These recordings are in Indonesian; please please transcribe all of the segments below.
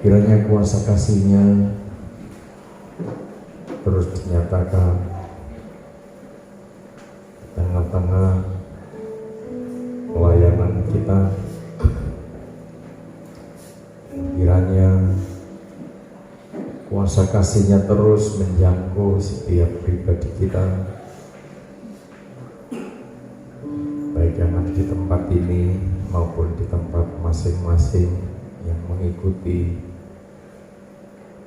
Kiranya kuasa kasih-Nya terus dinyatakan di tengah-tengah pelayanan kita. Kiranya kuasa kasih-Nya terus menjangkau setiap pribadi kita, baik yang ada di tempat ini maupun di tempat masing-masing yang mengikuti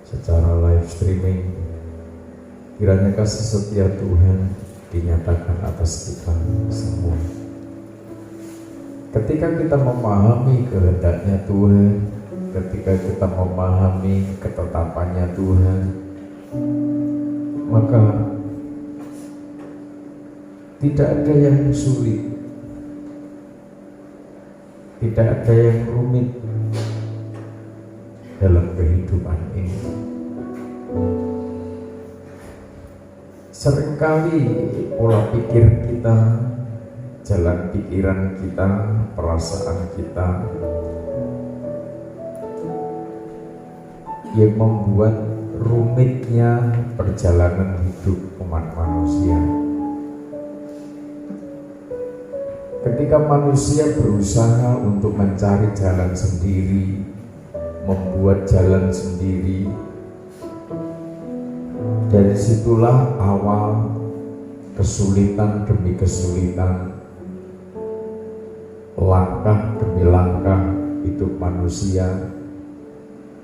secara live streaming. Kiranya kasih setia Tuhan dinyatakan atas kita semua. Ketika kita memahami kehendaknya Tuhan, ketika kita memahami ketetapannya Tuhan, maka tidak ada yang sulit, tidak ada yang rumit dalam kehidupan ini. Seringkali pola pikir kita, jalan pikiran kita, perasaan kita yang membuat rumitnya perjalanan hidup umat manusia. Ketika manusia berusaha untuk mencari jalan sendiri, membuat jalan sendiri, dari situlah awal kesulitan demi kesulitan, langkah demi langkah hidup manusia,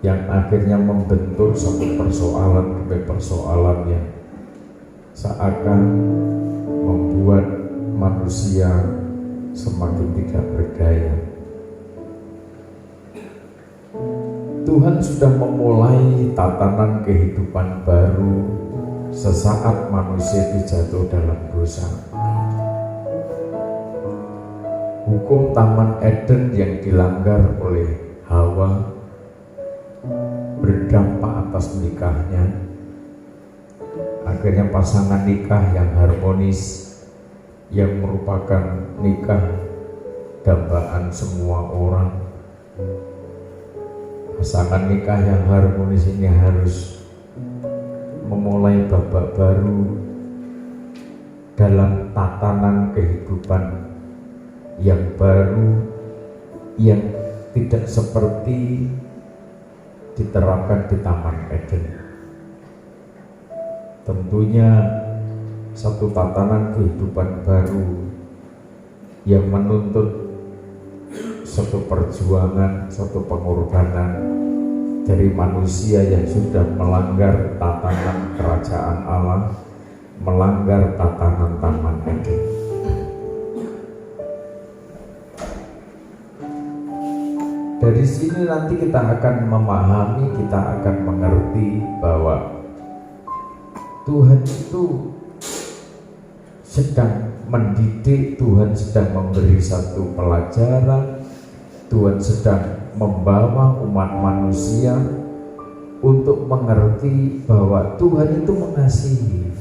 yang akhirnya membentur satu persoalan demi persoalan yang seakan membuat manusia semakin tidak berdaya. Tuhan sudah memulai tatanan kehidupan baru sesaat manusia itu jatuh dalam dosa. Hukum Taman Eden yang dilanggar oleh Hawa berdampak atas nikahnya. Akhirnya pasangan nikah yang harmonis, yang merupakan nikah dambaan semua orang, pasangan nikah yang harmonis ini harus memulai babak baru dalam tatanan kehidupan yang baru, yang tidak seperti diterapkan di Taman Eden. Tentunya satu tatanan kehidupan baru yang menuntut satu perjuangan, satu pengorbanan dari manusia yang sudah melanggar tatanan kerajaan Allah, melanggar tatanan Taman Eden. Dari sini nanti kita akan memahami, kita akan mengerti bahwa Tuhan itu sedang mendidik, Tuhan sedang memberi satu pelajaran, Tuhan sedang membawa umat manusia untuk mengerti bahwa Tuhan itu mengasihi.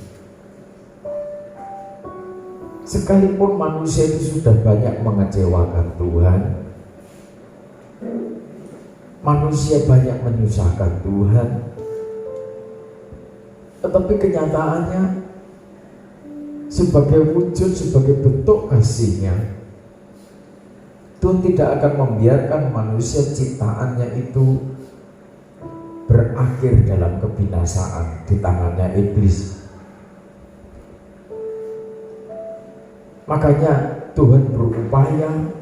Sekalipun manusia itu sudah banyak mengecewakan Tuhan, manusia banyak menyusahkan Tuhan, tetapi kenyataannya sebagai wujud, sebagai bentuk kasih-Nya, Tuhan tidak akan membiarkan manusia ciptaannya itu berakhir dalam kebinasaan di tangannya iblis. Makanya Tuhan berupaya,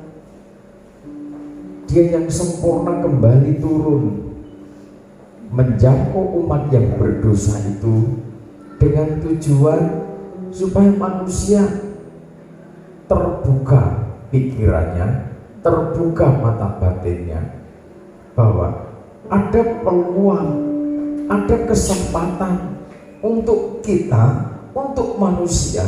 Dia yang sempurna kembali turun menjangkau umat yang berdosa itu dengan tujuan supaya manusia terbuka pikirannya, terbuka mata batinnya, bahwa ada peluang, ada kesempatan untuk kita, untuk manusia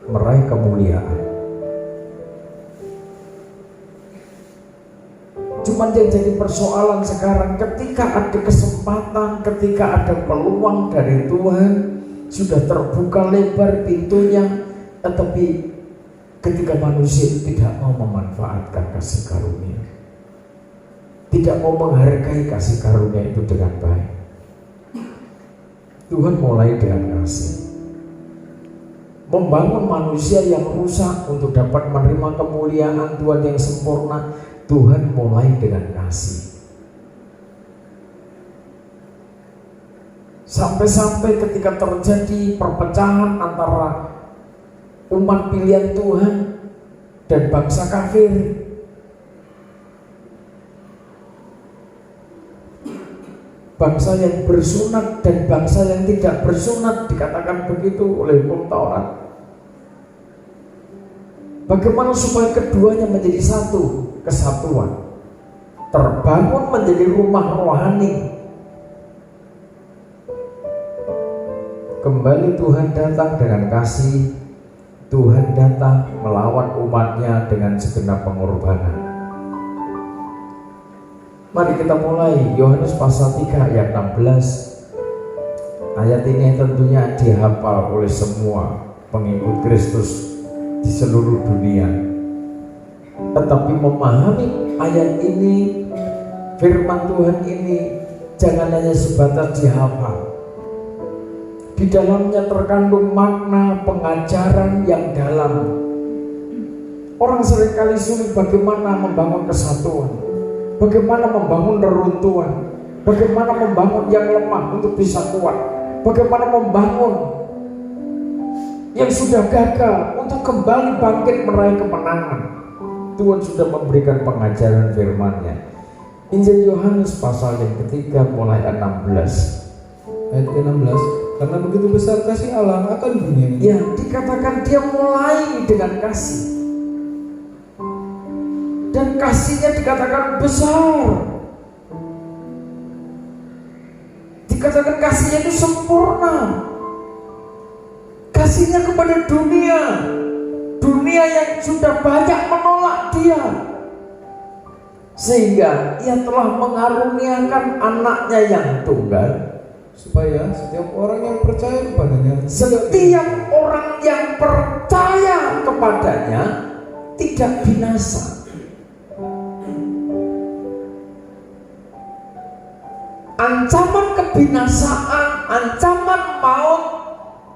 meraih kemuliaan. Cuman yang jadi persoalan sekarang, ketika ada kesempatan, ketika ada peluang dari Tuhan, sudah terbuka lebar pintunya, tetapi ketika manusia tidak mau memanfaatkan kasih karunia, tidak mau menghargai kasih karunia itu dengan baik. Tuhan mulai dengan kasih. Membangun manusia yang rusak untuk dapat menerima kemuliaan Tuhan yang sempurna, Tuhan mulai dengan kasih. Sampai-sampai ketika terjadi perpecahan antara umat pilihan Tuhan dan bangsa kafir, bangsa yang bersunat dan bangsa yang tidak bersunat, dikatakan begitu oleh hukum Taurat. Bagaimana supaya keduanya menjadi satu, kesatuan, terbangun menjadi rumah rohani. Kembali Tuhan datang dengan kasih. Tuhan datang melawan umatnya dengan segenap pengorbanan. Mari kita mulai Yohanes pasal 3 ayat 16. Ayat ini tentunya dihafal oleh semua pengikut Kristus di seluruh dunia. Tetapi memahami ayat ini, firman Tuhan ini, jangan hanya sebatas dihafal. Di dalamnya terkandung makna pengajaran yang dalam. Orang seringkali sulit bagaimana membangun kesatuan, bagaimana membangun reruntuhan, bagaimana membangun yang lemah untuk bisa kuat, bagaimana membangun yang sudah gagal untuk kembali bangkit meraih kemenangan. Tuhan sudah memberikan pengajaran firman-Nya. Injil Yohanes pasal yang ketiga mulai 16. Ayat ke-16, karena begitu besar kasih Allah akan dunia ini. Ya, dikatakan dia mulai dengan kasih. Dan kasihnya dikatakan besar. Dikatakan kasihnya itu sempurna. Kasihnya kepada dunia, dunia yang sudah banyak menolak dia, sehingga ia telah mengaruniakan anaknya yang tunggal, supaya setiap orang yang percaya kepadanya tidak binasa. Ancaman kebinasaan, ancaman maut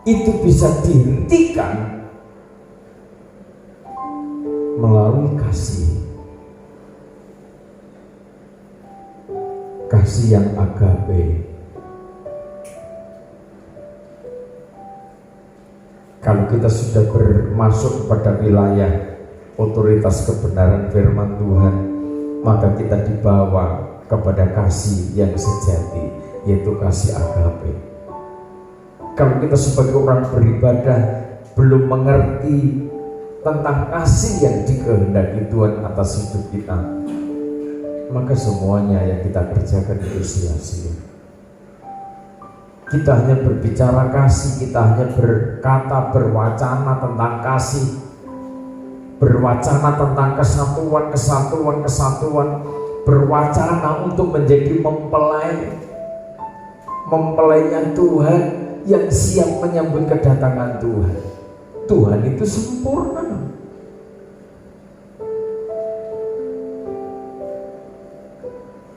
itu bisa dihentikan melalui kasih. Kasih yang agape. Kalau kita sudah bermasuk kepada wilayah otoritas kebenaran firman Tuhan, maka kita dibawa kepada kasih yang sejati, yaitu kasih agape. Kalau kita sebagai orang beribadah belum mengerti tentang kasih yang dikehendaki Tuhan atas hidup kita, maka semuanya yang kita kerjakan itu sia-sia. Kita hanya berbicara kasih, kita hanya berkata, berwacana tentang kasih, berwacana tentang kesatuan, berwacana untuk menjadi mempelainya Tuhan yang siap menyambut kedatangan Tuhan. Tuhan itu sempurna.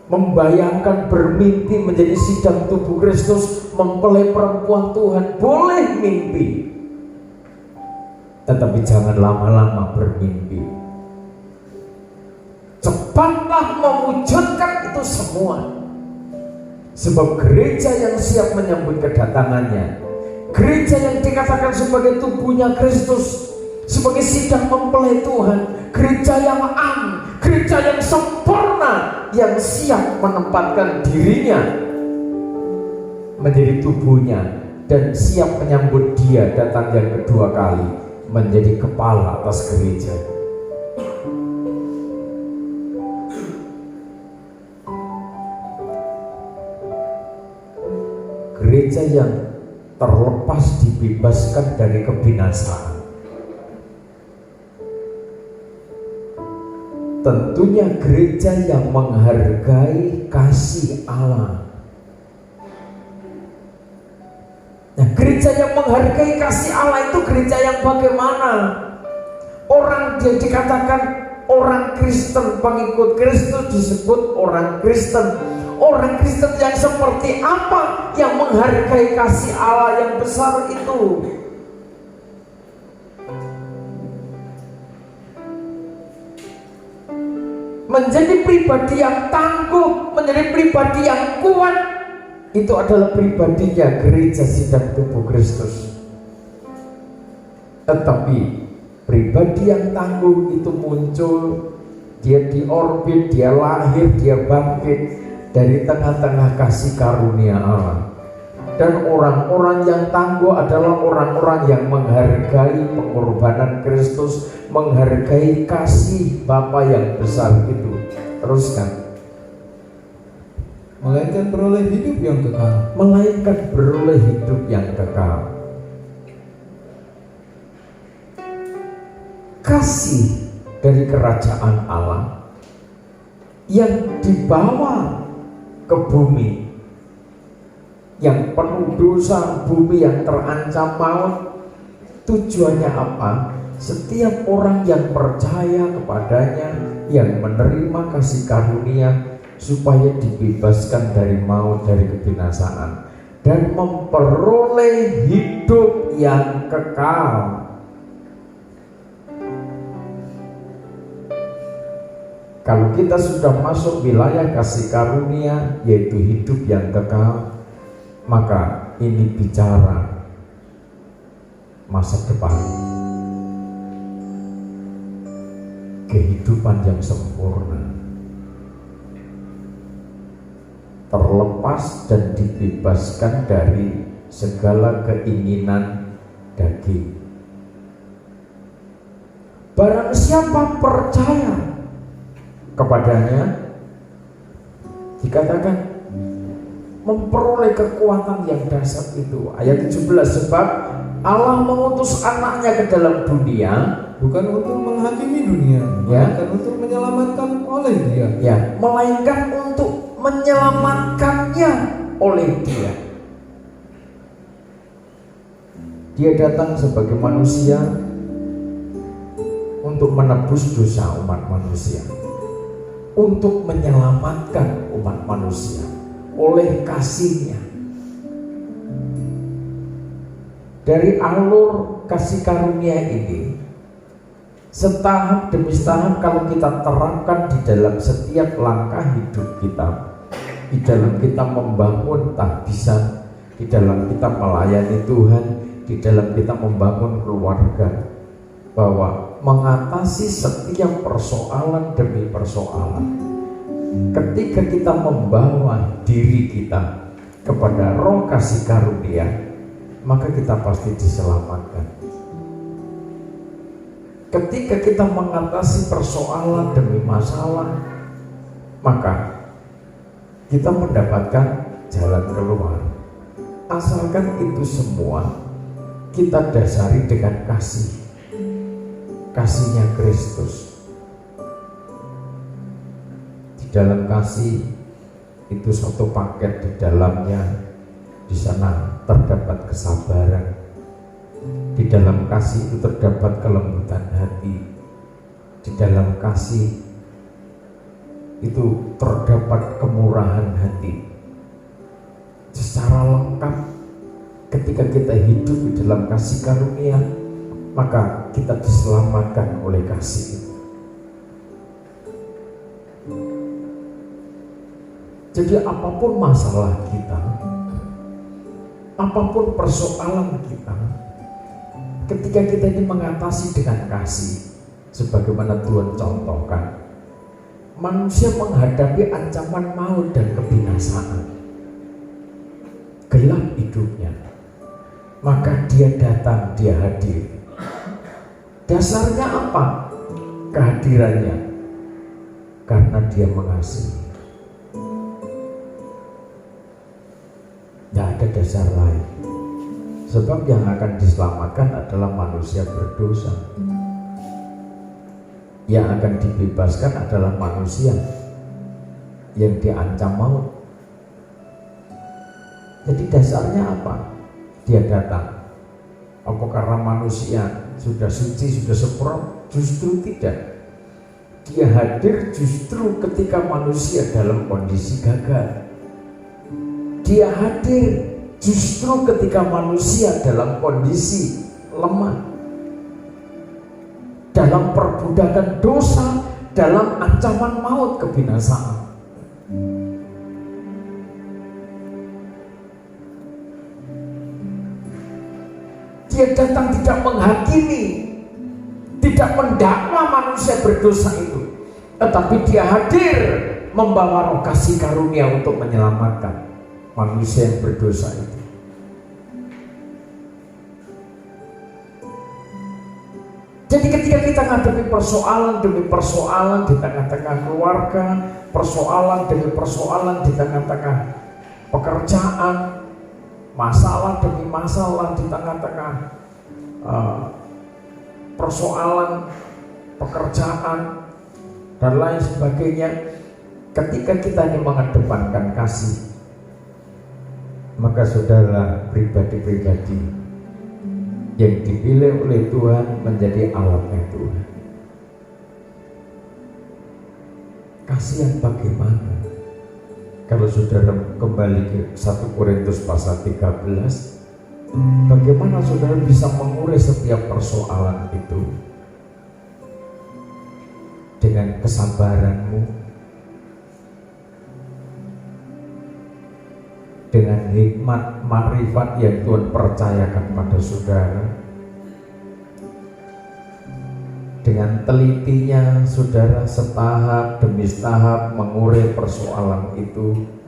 Membayangkan bermimpi menjadi sidang tubuh Kristus, mempelai perempuan Tuhan, boleh mimpi, tetapi jangan lama-lama bermimpi. Cepatlah mewujudkan itu semua. Sebab gereja yang siap menyambut kedatangannya, gereja yang dikatakan sebagai tubuhnya Kristus, sebagai sidang mempelai Tuhan, gereja yang gereja yang sempurna, yang siap menempatkan dirinya menjadi tubuhnya dan siap menyambut dia datang yang kedua kali menjadi kepala atas gereja. Gereja yang terlepas dibebaskan dari kebinasaan. Tentunya gereja yang menghargai kasih Allah. Nah, gereja yang menghargai kasih Allah itu gereja yang bagaimana? Orang yang dikatakan orang Kristen, pengikut Kristus disebut orang Kristen. Orang Kristen yang seperti apa? Yang menghargai kasih Allah yang besar itu. Menjadi pribadi yang tangguh, menjadi pribadi yang kuat, itu adalah pribadinya gereja sidang tubuh Kristus. Tetapi pribadi yang tangguh itu muncul, dia diorbit, dia lahir, dia bangkit dari tengah-tengah kasih karunia Allah. Dan orang-orang yang tangguh adalah orang-orang yang menghargai pengorbanan Kristus, menghargai kasih Bapa yang besar itu. Teruskan. Melainkan beroleh hidup yang kekal. Melainkan beroleh hidup yang kekal. Kasih dari kerajaan Allah yang dibawa ke bumi, yang penuh dosa, bumi yang terancam maut. Tujuannya apa? Setiap orang yang percaya kepadanya, yang menerima kasih karunia, supaya dibebaskan dari maut, dari kebinasaan, dan memperoleh hidup yang kekal. Kalau kita sudah masuk wilayah kasih karunia, yaitu hidup yang kekal, maka ini bicara masa depan, kehidupan yang sempurna, terlepas dan dibebaskan dari segala keinginan daging. Barang siapa percaya kepadanya, dikatakan memperoleh kekuatan yang dahsyat itu. Ayat 17, sebab Allah mengutus anaknya ke dalam dunia bukan untuk menghakimi dunia, melainkan untuk menyelamatkan oleh dia. Ya, melainkan untuk menyelamatkannya oleh dia. Dia datang sebagai manusia untuk menebus dosa umat manusia, untuk menyelamatkan umat manusia oleh kasihnya. Dari alur kasih karunia ini, setahap demi setahap kalau kita terapkan di dalam setiap langkah hidup kita, di dalam kita membangun tahbisan, di dalam kita melayani Tuhan, di dalam kita membangun keluarga, bahwa mengatasi setiap persoalan demi persoalan, ketika kita membawa diri kita kepada roh kasih karunia, maka kita pasti diselamatkan. Ketika kita mengatasi persoalan demi masalah, maka kita mendapatkan jalan keluar. Asalkan itu semua kita dasari dengan kasihnya Kristus. Di dalam kasih itu satu paket, di dalamnya di sana terdapat kesabaran, di dalam kasih itu terdapat kelembutan hati, di dalam kasih itu terdapat kemurahan hati. Secara lengkap, ketika kita hidup di dalam kasih karunia, maka kita diselamatkan oleh kasih itu. Jadi apapun masalah kita, apapun persoalan kita, ketika kita ini mengatasi dengan kasih, sebagaimana Tuhan contohkan, manusia menghadapi ancaman maut dan kebinasaan, gelap hidupnya, maka dia datang, dia hadir. Dasarnya apa? Kehadirannya karena dia mengasihi. Tidak ada dasar lain. Sebab yang akan diselamatkan adalah manusia berdosa. Yang akan dibebaskan adalah manusia yang diancam maut. Jadi dasarnya apa? Dia datang. Apa karena manusia sudah suci, sudah sempurna? Justru tidak. Dia hadir justru ketika manusia dalam kondisi gagal. Dia hadir justru ketika manusia dalam kondisi lemah, dalam perbudakan dosa, dalam ancaman maut kebinasaan. Dia datang tidak menghakimi, tidak mendakwa manusia berdosa itu, tetapi dia hadir membawa roh kasih karunia untuk menyelamatkan manusia yang berdosa itu. Jadi ketika kita menghadapi persoalan demi persoalan di tengah-tengah keluarga, persoalan demi persoalan di tengah-tengah pekerjaan, masalah demi masalah di tengah-tengah persoalan pekerjaan dan lain sebagainya, ketika kita ini mengedepankan kasih, maka saudara pribadi-pribadi yang dipilih oleh Tuhan menjadi alatnya Tuhan. Kasihan bagaimana kalau saudara kembali ke 1 Korintus pasal 13, bagaimana saudara bisa mengurai setiap persoalan itu dengan kesabaranmu, dengan hikmat makrifat yang Tuhan percayakan pada saudara, dengan telitinya saudara setahap demi setahap mengurai persoalan itu.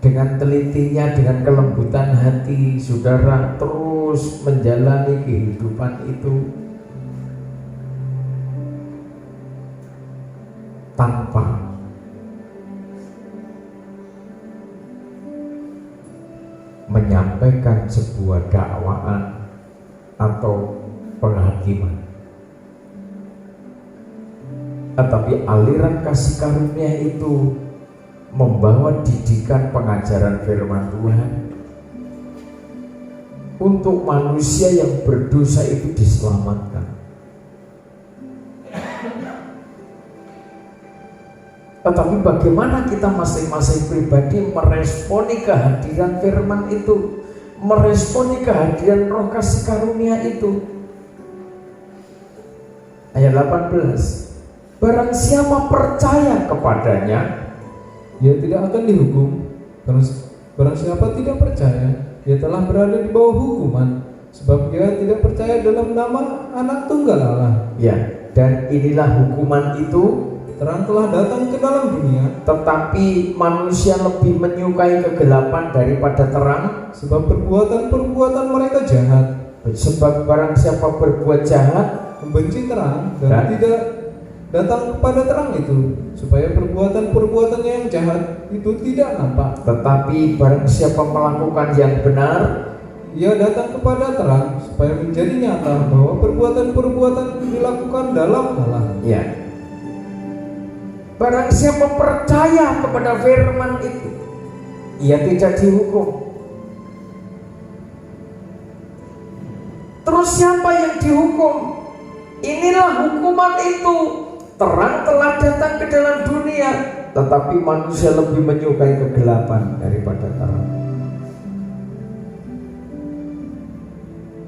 Dengan telitinya, dengan kelembutan hati, saudara terus menjalani kehidupan itu tanpa menyampaikan sebuah dakwaan atau penghakiman, tetapi aliran kasih karunia itu membawa didikan pengajaran firman Tuhan untuk manusia yang berdosa itu diselamatkan. Tetapi bagaimana kita masing-masing pribadi meresponi kehadiran firman itu, meresponi kehadiran roh kasih karunia itu. Ayat 18, barang siapa percaya kepadanya, ia tidak akan dihukum. Barang siapa tidak percaya, ia telah berada di bawah hukuman, sebab ia tidak percaya dalam nama Anak Tunggal Allah. Ya, dan inilah hukuman itu, terang telah datang ke dalam dunia, tetapi manusia lebih menyukai kegelapan daripada terang, sebab perbuatan-perbuatan mereka jahat. sebab barang siapa berbuat jahat membenci terang dan tidak datang kepada terang itu, supaya perbuatan-perbuatannya yang jahat itu tidak nampak. Tetapi barang siapa melakukan yang benar, ia datang kepada terang, supaya menjadi nyata bahwa perbuatan-perbuatan dilakukan dalam Allah. ya, barang siapa percaya kepada firman itu, ia tidak dihukum. Terus siapa yang dihukum? Inilah hukuman itu, terang telah datang ke dalam dunia, tetapi manusia lebih menyukai kegelapan daripada terang.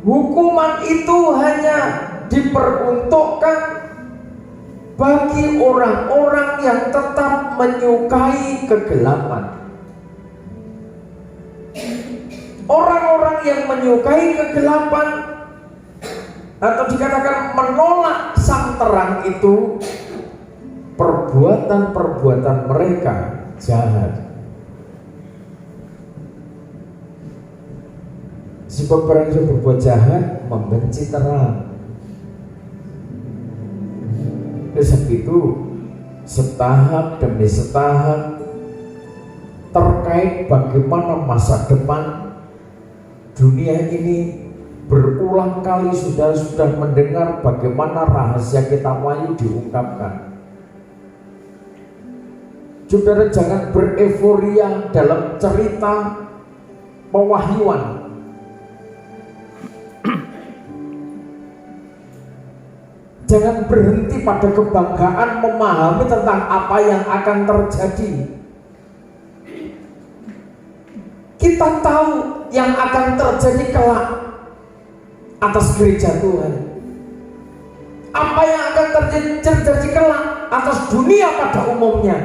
Hukuman itu hanya diperuntukkan bagi orang-orang yang tetap menyukai kegelapan. Orang-orang yang menyukai kegelapan, atau dikatakan menolak sang terang itu, perbuatan-perbuatan mereka jahat. Sebab barang siapa berbuat jahat membenci terang. Sebab itu setahap demi setahap terkait bagaimana masa depan dunia ini. Berulang kali sudah mendengar bagaimana rahasia kitab Wahyu diungkapkan. Saudara jangan bereforia dalam cerita pewahyuan. Jangan berhenti pada kebanggaan memahami tentang apa yang akan terjadi. Kita tahu yang akan terjadi kelak atas gereja Tuhan. Apa yang akan terjadi kelak atas dunia pada umumnya.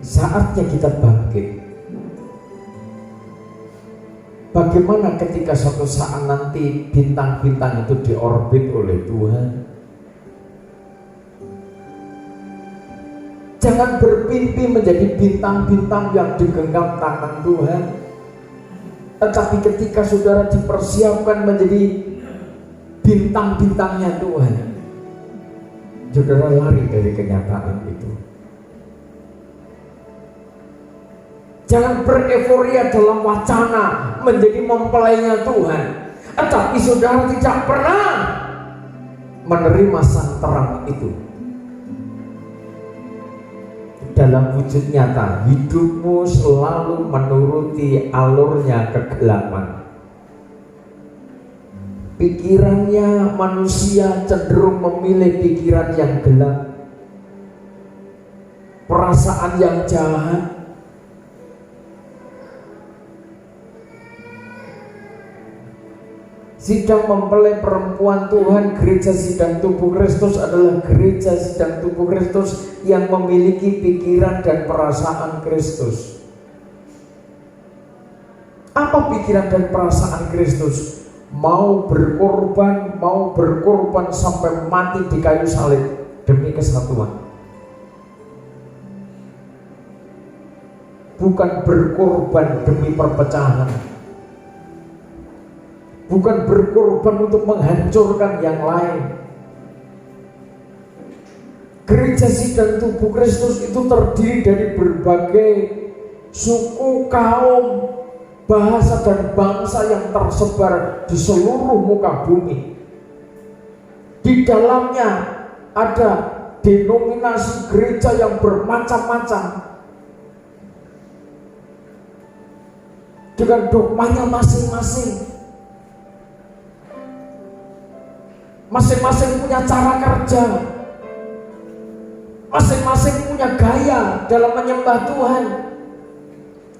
Saatnya kita bangkit. Bagaimana ketika suatu saat nanti bintang-bintang itu diorbit oleh Tuhan? Jangan bermimpi menjadi bintang-bintang yang digenggam tangan Tuhan. Tetapi ketika saudara dipersiapkan menjadi bintang-bintangnya Tuhan, saudara lari dari kenyataan itu. Jangan bereforia dalam wacana menjadi mempelainya Tuhan, tetapi saudara tidak pernah menerima sang terang itu. Dalam wujud nyata, hidupmu selalu menuruti alurnya kegelapan. Pikirannya manusia cenderung memilih pikiran yang gelap, perasaan yang jahat. Sidang mempelai perempuan Tuhan, gereja sidang tubuh Kristus adalah gereja sidang tubuh Kristus yang memiliki pikiran dan perasaan Kristus. Apa pikiran dan perasaan Kristus? Mau berkorban sampai mati di kayu salib demi kesatuan. Bukan berkorban demi perpecahan. Bukan berkorban untuk menghancurkan yang lain. Gereja sidang tubuh Kristus itu terdiri dari berbagai suku, kaum, bahasa dan bangsa yang tersebar di seluruh muka bumi. Di dalamnya ada denominasi gereja yang bermacam-macam dengan dogmanya masing-masing. Masing-masing punya cara kerja, masing-masing punya gaya dalam menyembah Tuhan.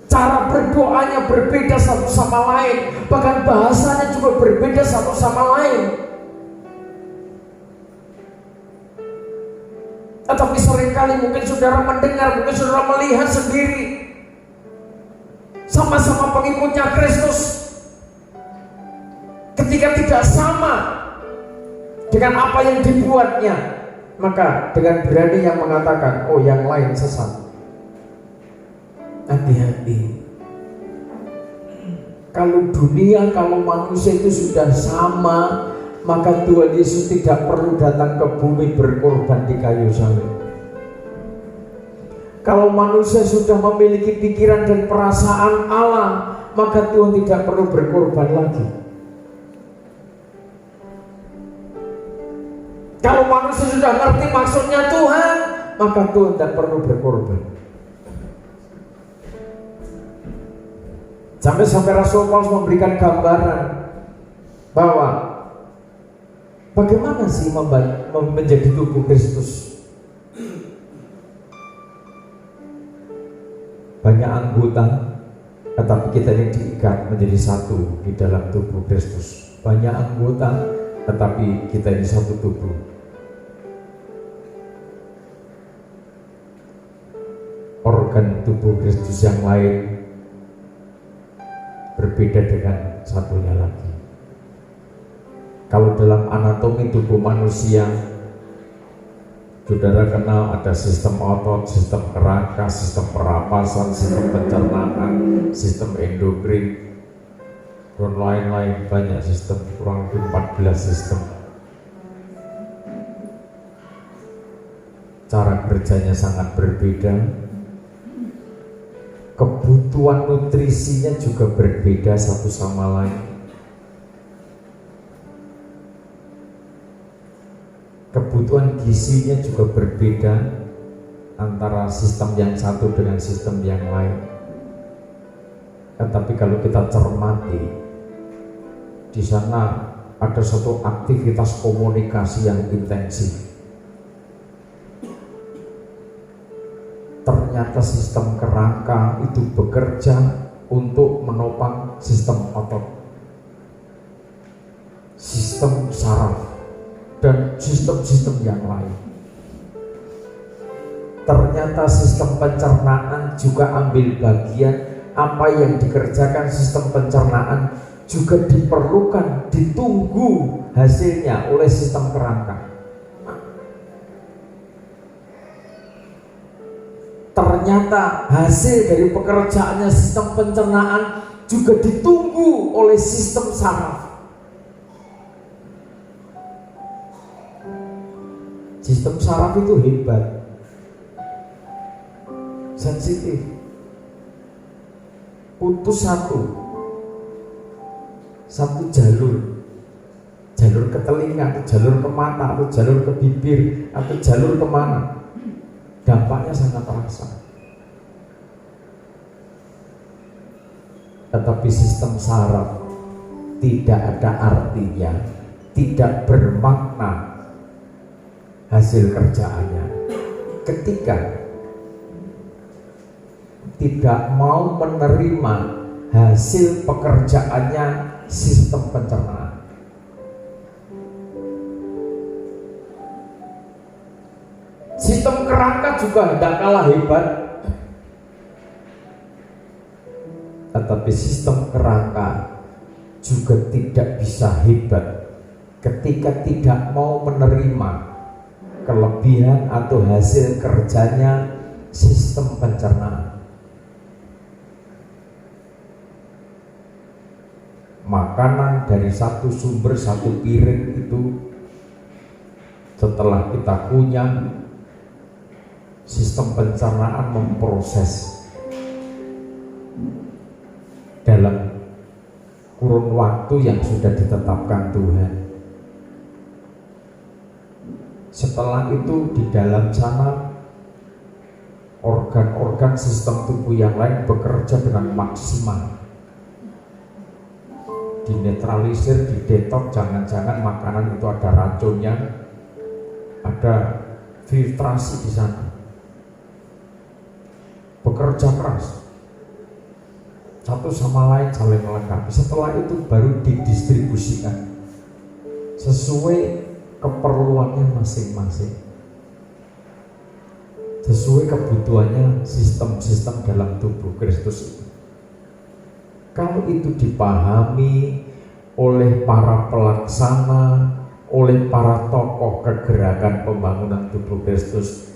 Cara berdoanya berbeda satu sama lain, bahkan bahasanya juga berbeda satu sama lain. Tetapi seringkali mungkin saudara mendengar, mungkin saudara melihat sendiri, sama-sama pengikutnya Kristus, ketika tidak sama dengan apa yang dibuatnya, maka dengan berani yang mengatakan, oh yang lain sesat. Hati-hati. Kalau dunia, kalau manusia itu sudah sama, maka Tuhan Yesus tidak perlu datang ke bumi berkorban di kayu salib. Kalau manusia sudah memiliki pikiran dan perasaan Allah, maka Tuhan tidak perlu berkorban lagi. Kalau manusia sudah ngerti maksudnya Tuhan, maka Tuhan tidak perlu berkorban. Sampai Rasul Paulus memberikan gambaran bahwa bagaimana sih menjadi tubuh Kristus. Banyak anggota, tetapi kita ini diikat menjadi satu di dalam tubuh Kristus. Banyak anggota, tetapi kita ini satu tubuh. Organ tubuh Kristus yang lain berbeda dengan satunya lagi. Kalau dalam anatomi tubuh manusia, saudara kenal ada sistem otot, sistem kerangka, sistem pernapasan, sistem pencernaan, sistem endokrin, dan lain-lain, banyak sistem, kurang lebih 14 sistem. Cara kerjanya sangat berbeda. Kebutuhan nutrisinya juga berbeda satu sama lain. Kebutuhan gizinya juga berbeda antara sistem yang satu dengan sistem yang lain. Tetapi kalau kita cermati, Di sana ada satu aktivitas komunikasi yang intensif. Ternyata sistem kerangka itu bekerja untuk menopang sistem otot, sistem saraf, dan sistem-sistem yang lain. Ternyata sistem pencernaan juga ambil bagian. Apa yang dikerjakan sistem pencernaan juga diperlukan, ditunggu hasilnya oleh sistem kerangka. Ternyata hasil dari pekerjaannya sistem pencernaan juga ditunggu oleh sistem saraf. Sistem saraf itu hebat, sensitif. Putus satu jalur ke telinga, atau jalur ke mata, atau jalur ke bibir, atau jalur kemana, dampaknya sangat terasa. Tetapi sistem saraf tidak ada artinya, tidak bermakna hasil kerjaannya ketika tidak mau menerima hasil pekerjaannya sistem pencernaan. Sistem kerangka juga tidak kalah hebat, tetapi sistem kerangka juga tidak bisa hebat ketika tidak mau menerima kelebihan atau hasil kerjanya sistem pencernaan. Makanan dari satu sumber, satu piring itu setelah kita kunyah, sistem pencernaan memproses dalam kurun waktu yang sudah ditetapkan Tuhan. Setelah itu di dalam sana organ-organ sistem tubuh yang lain bekerja dengan maksimal, dinetralisir, didetok. Jangan-jangan makanan itu ada racunnya, ada filtrasi di sana. Bekerja keras, satu sama lain saling melengkapi. Setelah itu baru didistribusikan sesuai keperluannya masing-masing, sesuai kebutuhannya sistem-sistem dalam tubuh Kristus itu. Kalau itu dipahami oleh para pelaksana, oleh para tokoh kegerakan pembangunan tubuh Kristus,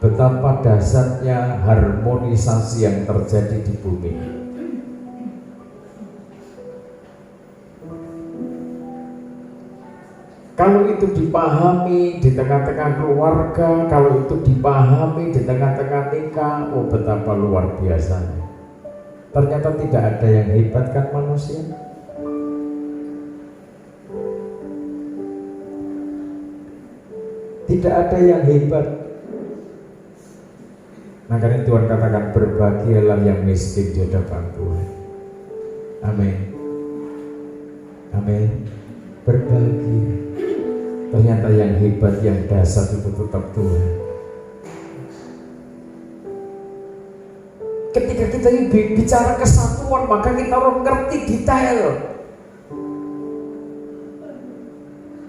betapa dahsyatnya harmonisasi yang terjadi di bumi. Kalau itu dipahami di tengah-tengah keluarga, kalau itu dipahami di tengah-tengah nikah, oh betapa luar biasanya. Ternyata tidak ada yang hebat kan manusia. Tidak ada yang hebat. Makanya Tuhan katakan, berbahagialah yang miskin di hadapan Tuhan. Amin. Amin. Berbahagia. Ternyata yang hebat, yang dasar itu tetap Tuhan. Ketika kita bicara kesatuan, maka kita orang ngerti detail.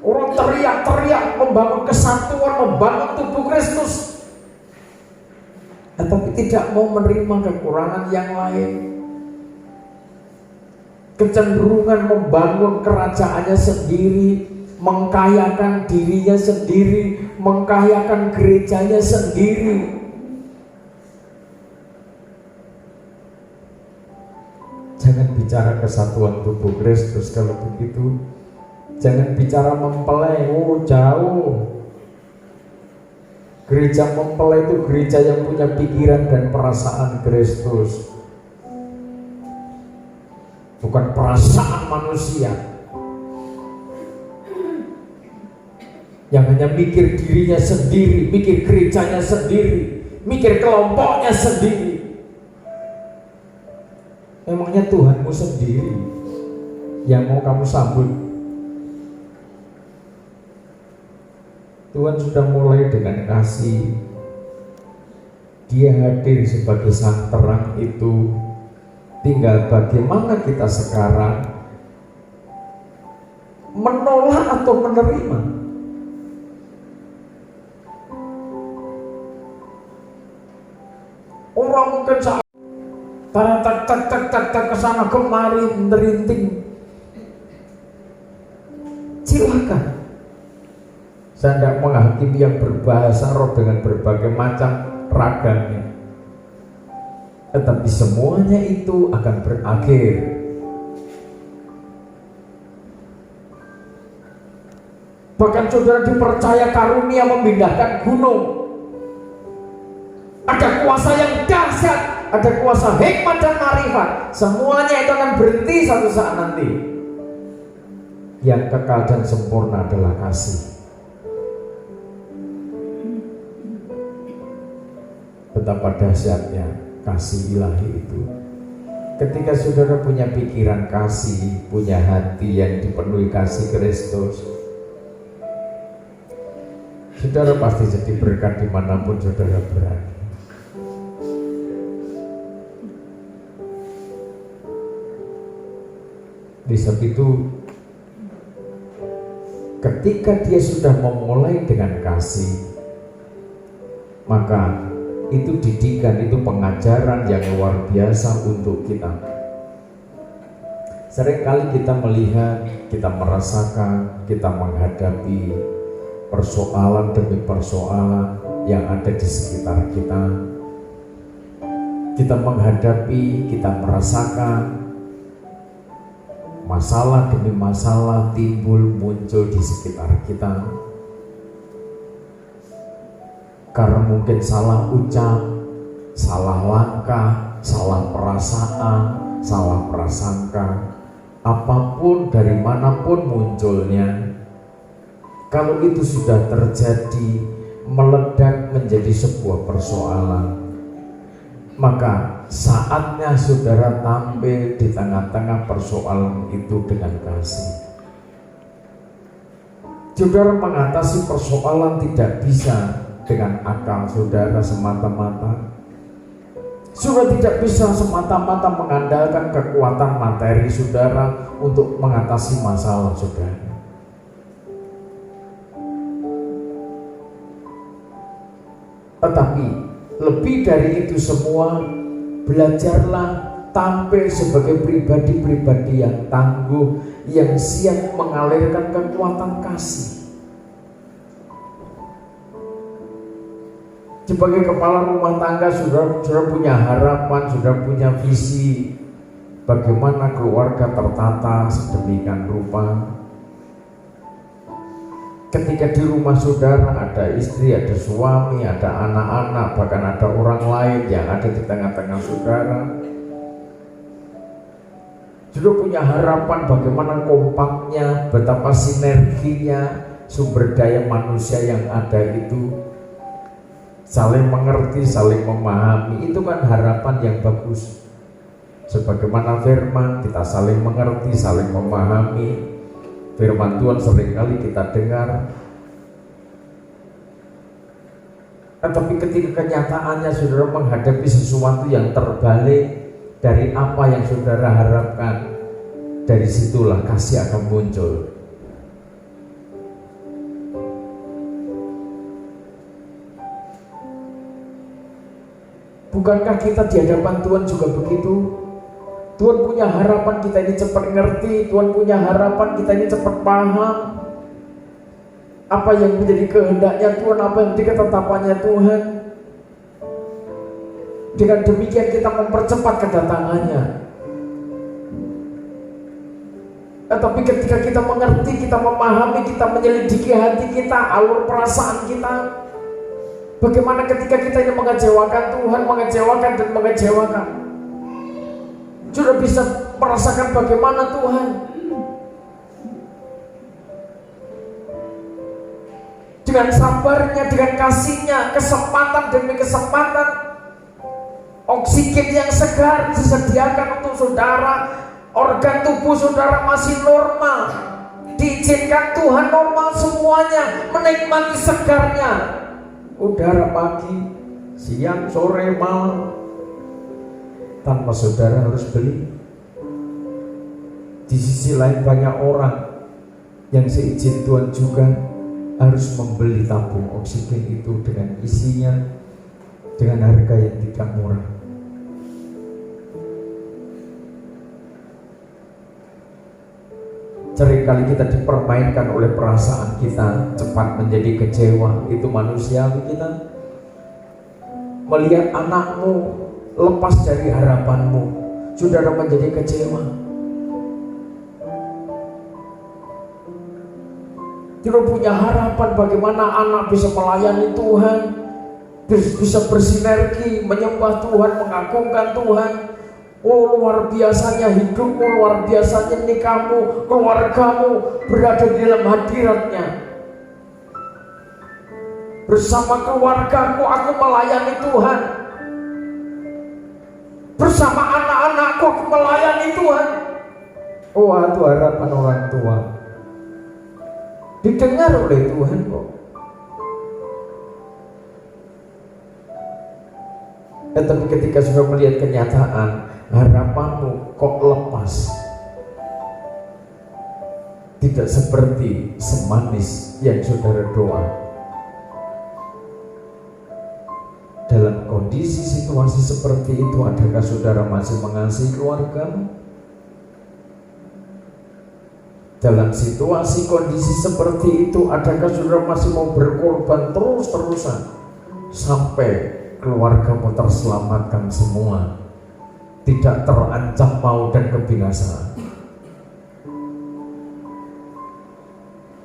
Orang teriak-teriak membangun kesatuan, membangun tubuh Kristus, tetapi tidak mau menerima kekurangan yang lain. Kecenderungan membangun kerajaannya sendiri, mengkayakan dirinya sendiri, mengkayakan gerejanya sendiri. Jangan bicara kesatuan tubuh Kristus kalau begitu. Jangan bicara mempelai, oh jauh. Gereja mempelai itu gereja yang punya pikiran dan perasaan Kristus, bukan perasaan manusia yang hanya mikir dirinya sendiri, mikir gerejanya sendiri, mikir kelompoknya sendiri. Memangnya Tuhanmu sendiri, yang mau kamu sambut. Tuhan sudah mulai dengan kasih. Dia hadir sebagai sang terang itu. Tinggal bagaimana kita sekarang menolak atau menerima. Orang mungkin saat tak kesana kemari merinting. Silakan. Saya tidak menghakimi yang berbahasa roh dengan berbagai macam ragamnya. Tetapi semuanya itu akan berakhir. Bahkan saudara dipercaya karunia memindahkan gunung. Ada kuasa yang dahsyat, ada kuasa hikmat dan marifat. Semuanya itu akan berhenti satu saat nanti. Yang kekal dan sempurna adalah kasih. Betapa dahsyatnya kasih ilahi itu. Ketika saudara punya pikiran kasih, punya hati yang dipenuhi kasih Kristus, saudara pasti jadi berkat dimanapun saudara berada. Di saat itu, ketika dia sudah memulai dengan kasih, maka itu didikan, itu pengajaran yang luar biasa untuk kita. Seringkali kita melihat, kita merasakan, kita menghadapi persoalan demi persoalan yang ada di sekitar kita. Kita menghadapi, kita merasakan masalah demi masalah timbul muncul di sekitar kita. Karena mungkin salah ucap, salah langkah, salah perasaan, salah prasangka, apapun dari manapun munculnya, kalau itu sudah terjadi, meledak menjadi sebuah persoalan, maka saatnya saudara tampil di tengah-tengah persoalan itu dengan kasih. Saudara mengatasi persoalan tidak bisa dengan akal saudara semata-mata. Saudara tidak bisa semata-mata mengandalkan kekuatan materi saudara untuk mengatasi masalah saudara. Tetapi lebih dari itu semua, belajarlah tampil sebagai pribadi-pribadi yang tangguh, yang siap mengalirkan kekuatan kasih. Sebagai kepala rumah tangga, saudara punya harapan, saudara punya visi bagaimana keluarga tertata sedemikian rupa. Ketika di rumah saudara ada istri, ada suami, ada anak-anak, bahkan ada orang lain yang ada di tengah-tengah saudara, saudara punya harapan bagaimana kompaknya, betapa sinerginya sumber daya manusia yang ada itu saling mengerti, saling memahami. Itu kan harapan yang bagus. Sebagaimana firman, kita saling mengerti, saling memahami. Firman Tuhan seringkali kita dengar, tetapi ketika kenyataannya saudara menghadapi sesuatu yang terbalik dari apa yang saudara harapkan, dari situlah kasih akan muncul. Bukankah kita di hadapan Tuhan juga begitu? Tuhan punya harapan kita ini cepat ngerti, Tuhan punya harapan kita ini cepat paham apa yang menjadi kehendaknya Tuhan, apa yang menjadi ketetapannya Tuhan. Dengan demikian kita mempercepat kedatangannya. Tetapi ketika kita mengerti, kita memahami, kita menyelidiki hati kita, alur perasaan kita, bagaimana ketika kita ini mengecewakan Tuhan, mengecewakan dan mengecewakan, sudah bisa merasakan bagaimana Tuhan dengan sabarnya, dengan kasihnya, kesempatan demi kesempatan, oksigen yang segar disediakan untuk saudara, Organ tubuh saudara masih normal, diizinkan Tuhan normal semuanya, menikmati segarnya udara pagi, siang, sore, malam, tanpa saudara harus beli. Di sisi lain banyak orang yang seizin Tuhan juga harus membeli tabung oksigen itu dengan isinya dengan harga yang tidak murah. Seringkali kita dipermainkan oleh perasaan kita, cepat menjadi kecewa. Itu manusiawi kita. Melihat anakmu lepas dari harapanmu, saudara menjadi kecewa. Tidak punya harapan bagaimana anak bisa melayani Tuhan, bisa bersinergi, menyembah Tuhan, mengagungkan Tuhan. Oh, luar biasanya hidupmu, luar biasanya nikahmu, keluargamu berada di dalam hadiratnya. Bersama keluargaku aku melayani Tuhan. Bersama anak-anakku aku melayani Tuhan. Oh, itu harapan orang tua. Didengar oleh Tuhan kok. Tetapi ketika sudah melihat kenyataan, harapanmu kok lepas, tidak seperti semanis yang saudara doa. Dalam kondisi situasi seperti itu, adakah saudara masih mengasihi keluargamu? Dalam situasi kondisi seperti itu, adakah saudara masih mau berkorban terus-terusan sampai keluargamu terselamatkan semua, tidak terancam maut dan kebinasaan?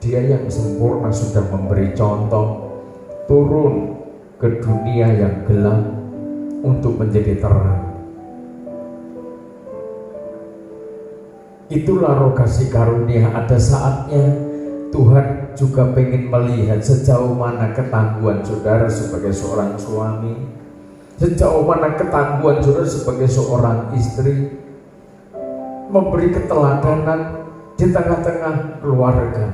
Dia yang sempurna sudah memberi contoh, turun ke dunia yang gelap untuk menjadi terang. Itulah roh kasih karunia. Ada saatnya Tuhan juga pengen melihat sejauh mana ketangguhan saudara sebagai seorang suami, sejauh mana ketangguhan saudara sebagai seorang istri, memberi keteladanan di tengah-tengah keluarga.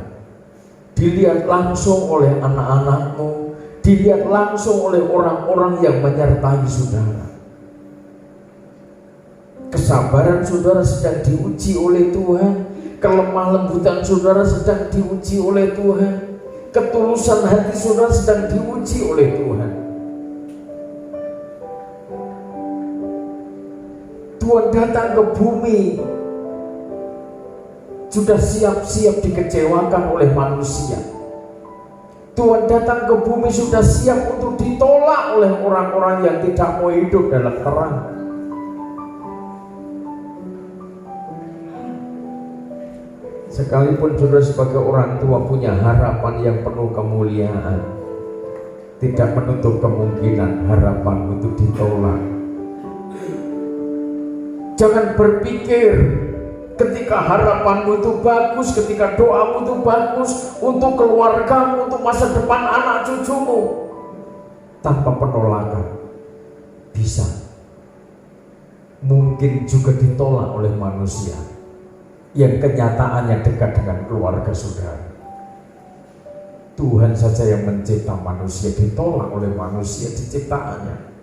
Dilihat langsung oleh anak-anakmu, dilihat langsung oleh orang-orang yang menyertai saudara. Kesabaran saudara sedang diuji oleh Tuhan, kelemah lembutan saudara sedang diuji oleh Tuhan, ketulusan hati saudara sedang diuji oleh Tuhan. Tuhan datang ke bumi sudah siap-siap dikecewakan oleh manusia. Tuhan datang ke bumi sudah siap untuk ditolak oleh orang-orang yang tidak mau hidup dalam terang. Sekalipun saudara sebagai orang tua punya harapan yang penuh kemuliaan, tidak menutup kemungkinan harapan untuk ditolak. Jangan berpikir ketika harapanmu itu bagus, ketika doamu itu bagus untuk keluargamu, untuk masa depan anak cucumu, tanpa penolakan bisa mungkin juga ditolak oleh manusia yang kenyataannya dekat dengan keluarga saudara. Tuhan saja yang mencipta manusia ditolak oleh manusia di ciptaannya.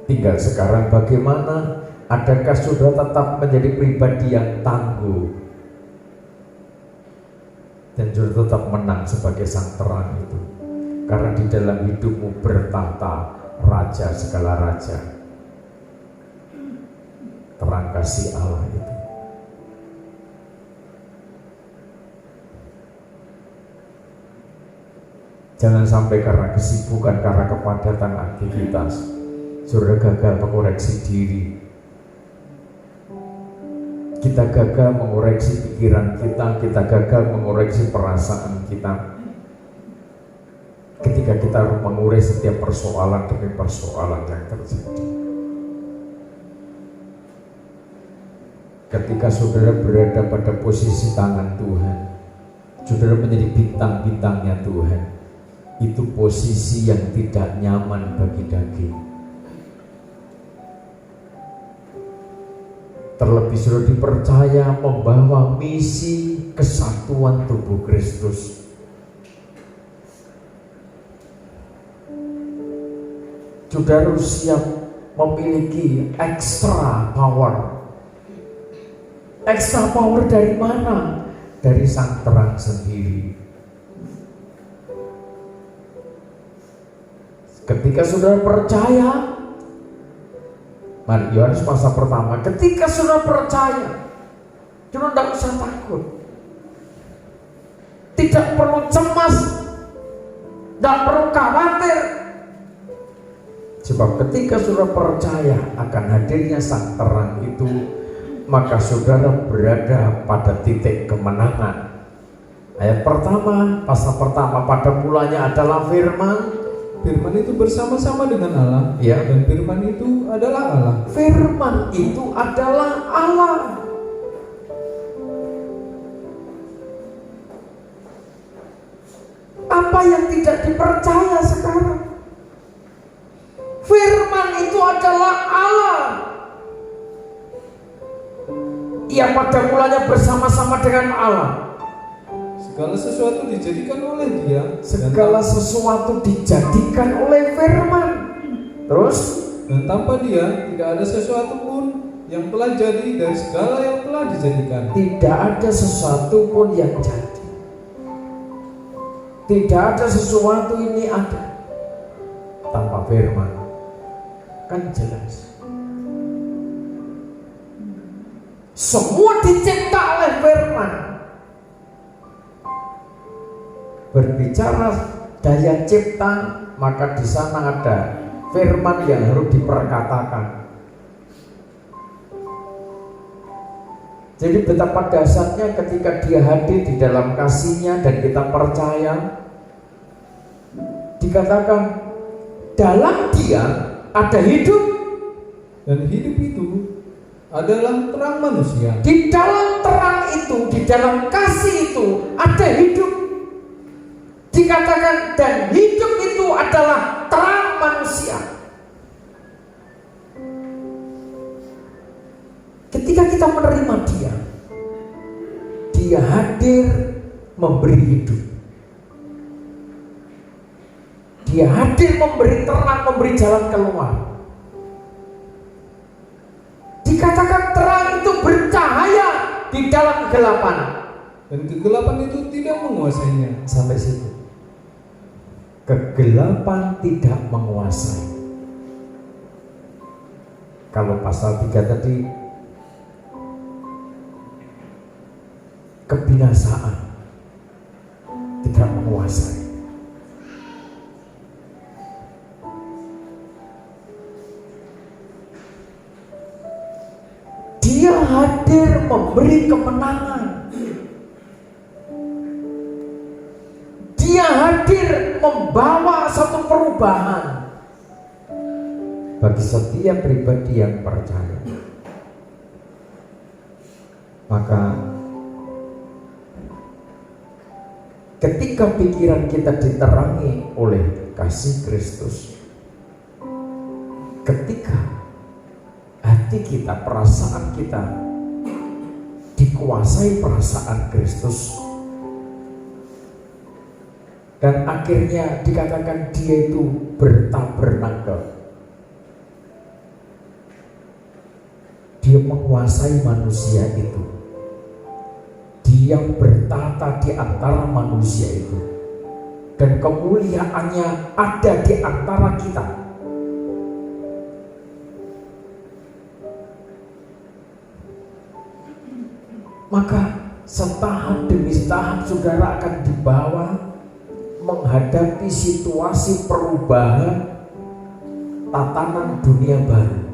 Tinggal sekarang bagaimana, adakah saudara tetap menjadi pribadi yang tangguh dan saudara tetap menang sebagai sang terang itu, karena di dalam hidupmu bertahta raja segala raja, terang kasih Allah itu. Jangan sampai karena kesibukan, karena kepadatan aktivitas, saudara gagal mengoreksi diri. Kita gagal mengoreksi pikiran kita gagal mengoreksi perasaan kita. Ketika kita mengurai setiap persoalan demi persoalan yang terjadi. Ketika saudara berada pada posisi tangan Tuhan, saudara menjadi bintang-bintangnya Tuhan. Itu posisi yang tidak nyaman bagi daging. terlebih sudah dipercaya membawa misi kesatuan tubuh Kristus. Saudara siap memiliki extra power. Extra power dari mana? Dari Sang Terang sendiri. Ketika saudara percaya, mari Yohanes pasal pertama, ketika saudara percaya, saudara tidak usah takut, tidak perlu cemas, tidak perlu khawatir. Sebab ketika saudara percaya akan hadirnya Sang Terang itu, maka saudara berada pada titik kemenangan. Ayat pertama, pasal pertama, pada mulanya adalah firman. Firman itu bersama-sama dengan Allah, Ya. dan firman itu adalah Allah. Firman itu adalah Allah. Apa yang tidak dipercaya sekarang? Firman itu adalah Allah. Ia pada mulanya bersama-sama dengan Allah. Segala sesuatu dijadikan oleh Dia. Segala sesuatu dijadikan oleh firman. Terus, Dan tanpa Dia tidak ada sesuatu pun yang telah jadi dari segala yang telah dijadikan. tidak ada sesuatu pun yang jadi. Tidak ada sesuatu ini ada tanpa firman. Kan jelas. Semua dicipta oleh firman. Berbicara daya cipta, maka di sana ada firman yang harus diperkatakan. Jadi betapa dahsyatnya ketika Dia hadir di dalam kasih-Nya dan kita percaya. Dikatakan dalam Dia ada hidup, Dan hidup itu adalah terang manusia. di dalam terang itu, di dalam kasih itu ada hidup. Dikatakan dan hidup itu adalah terang manusia. Ketika kita menerima Dia, Dia hadir memberi hidup. Dia hadir memberi terang, memberi jalan keluar. Dikatakan terang itu bercahaya di dalam kegelapan. Dan kegelapan itu tidak menguasainya. Sampai situ. Kegelapan tidak menguasai. Kalau pasal 3 tadi, kebinasaan tidak menguasai. Dia hadir memberi kemenangan. Dia hadir membawa satu perubahan bagi setiap pribadi yang percaya. Maka ketika pikiran kita diterangi oleh kasih Kristus, ketika hati kita, perasaan kita dikuasai perasaan Kristus, dan akhirnya dikatakan Dia itu bertabernakel. Dia menguasai manusia itu. Dia bertata di antara manusia itu. Dan kemuliaannya ada di antara kita. Maka setahap demi setahap saudara akan dibawa menghadapi situasi perubahan tatanan dunia baru.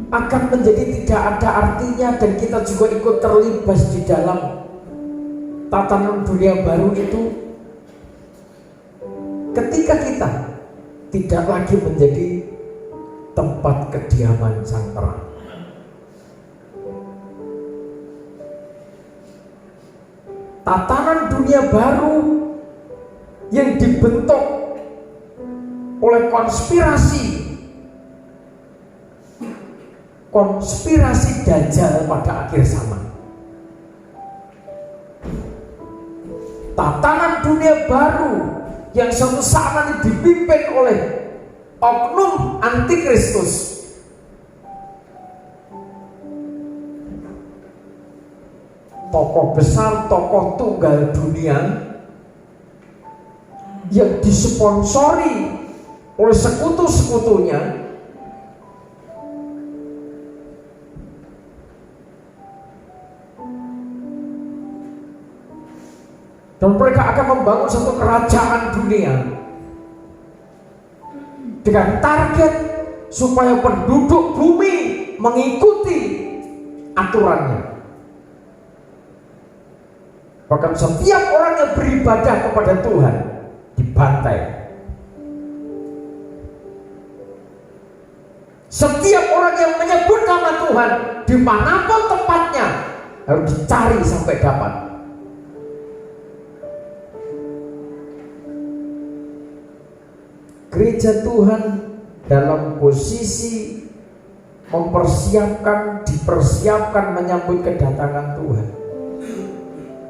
Akan menjadi tidak ada artinya, dan kita juga ikut terlibat di dalam tatanan dunia baru itu ketika kita tidak lagi menjadi tempat kediaman Sang Terang. Tatanan dunia baru yang dibentuk oleh konspirasi Dajjal pada akhir zaman. Tatanan dunia baru yang suatu saat nanti dipimpin oleh oknum antikristus. Tokoh besar, tokoh tunggal dunia yang disponsori oleh sekutu-sekutunya, dan mereka akan membangun satu kerajaan dunia dengan target supaya penduduk bumi mengikuti aturannya. Bahkan setiap orang yang beribadah kepada Tuhan dibantai. Setiap orang yang menyebut nama Tuhan dimanapun tempatnya harus dicari sampai dapat. Gereja Tuhan dalam posisi dipersiapkan menyambut kedatangan Tuhan.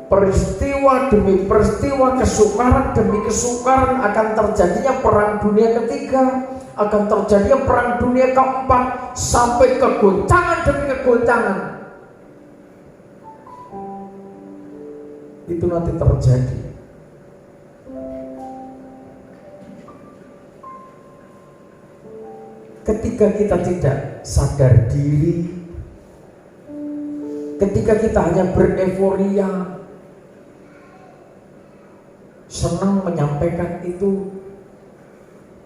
Peristiwa demi peristiwa, kesukaran demi kesukaran, akan terjadinya perang dunia ketiga, akan terjadinya perang dunia keempat, sampai kegoncangan demi kegoncangan. Itu nanti terjadi. Ketika kita tidak sadar diri, ketika kita hanya bereforia, senang menyampaikan itu,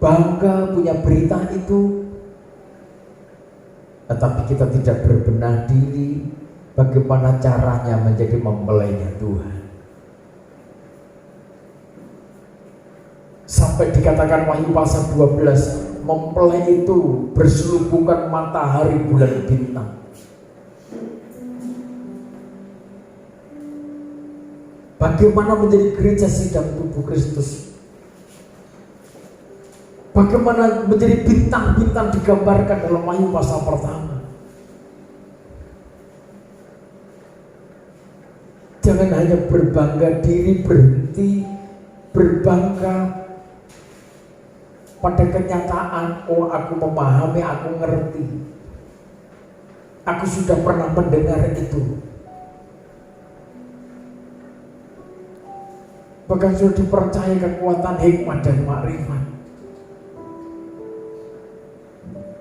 bangga punya berita itu, tetapi kita tidak berbenah diri bagaimana caranya menjadi mempelainya Tuhan. Sampai dikatakan Wahyu pasal 12, mempelai itu berselubungan matahari, bulan, bintang. Bagaimana menjadi gereja sidang tubuh Kristus? Bagaimana menjadi bintang-bintang digambarkan dalam Wahyu pasal pertama? Jangan hanya berbangga diri, berhenti berbangga pada kenyataan, oh aku memahami, aku ngerti, aku sudah pernah mendengar itu. Bahkan sudah dipercaya kekuatan hikmat dan makrifat.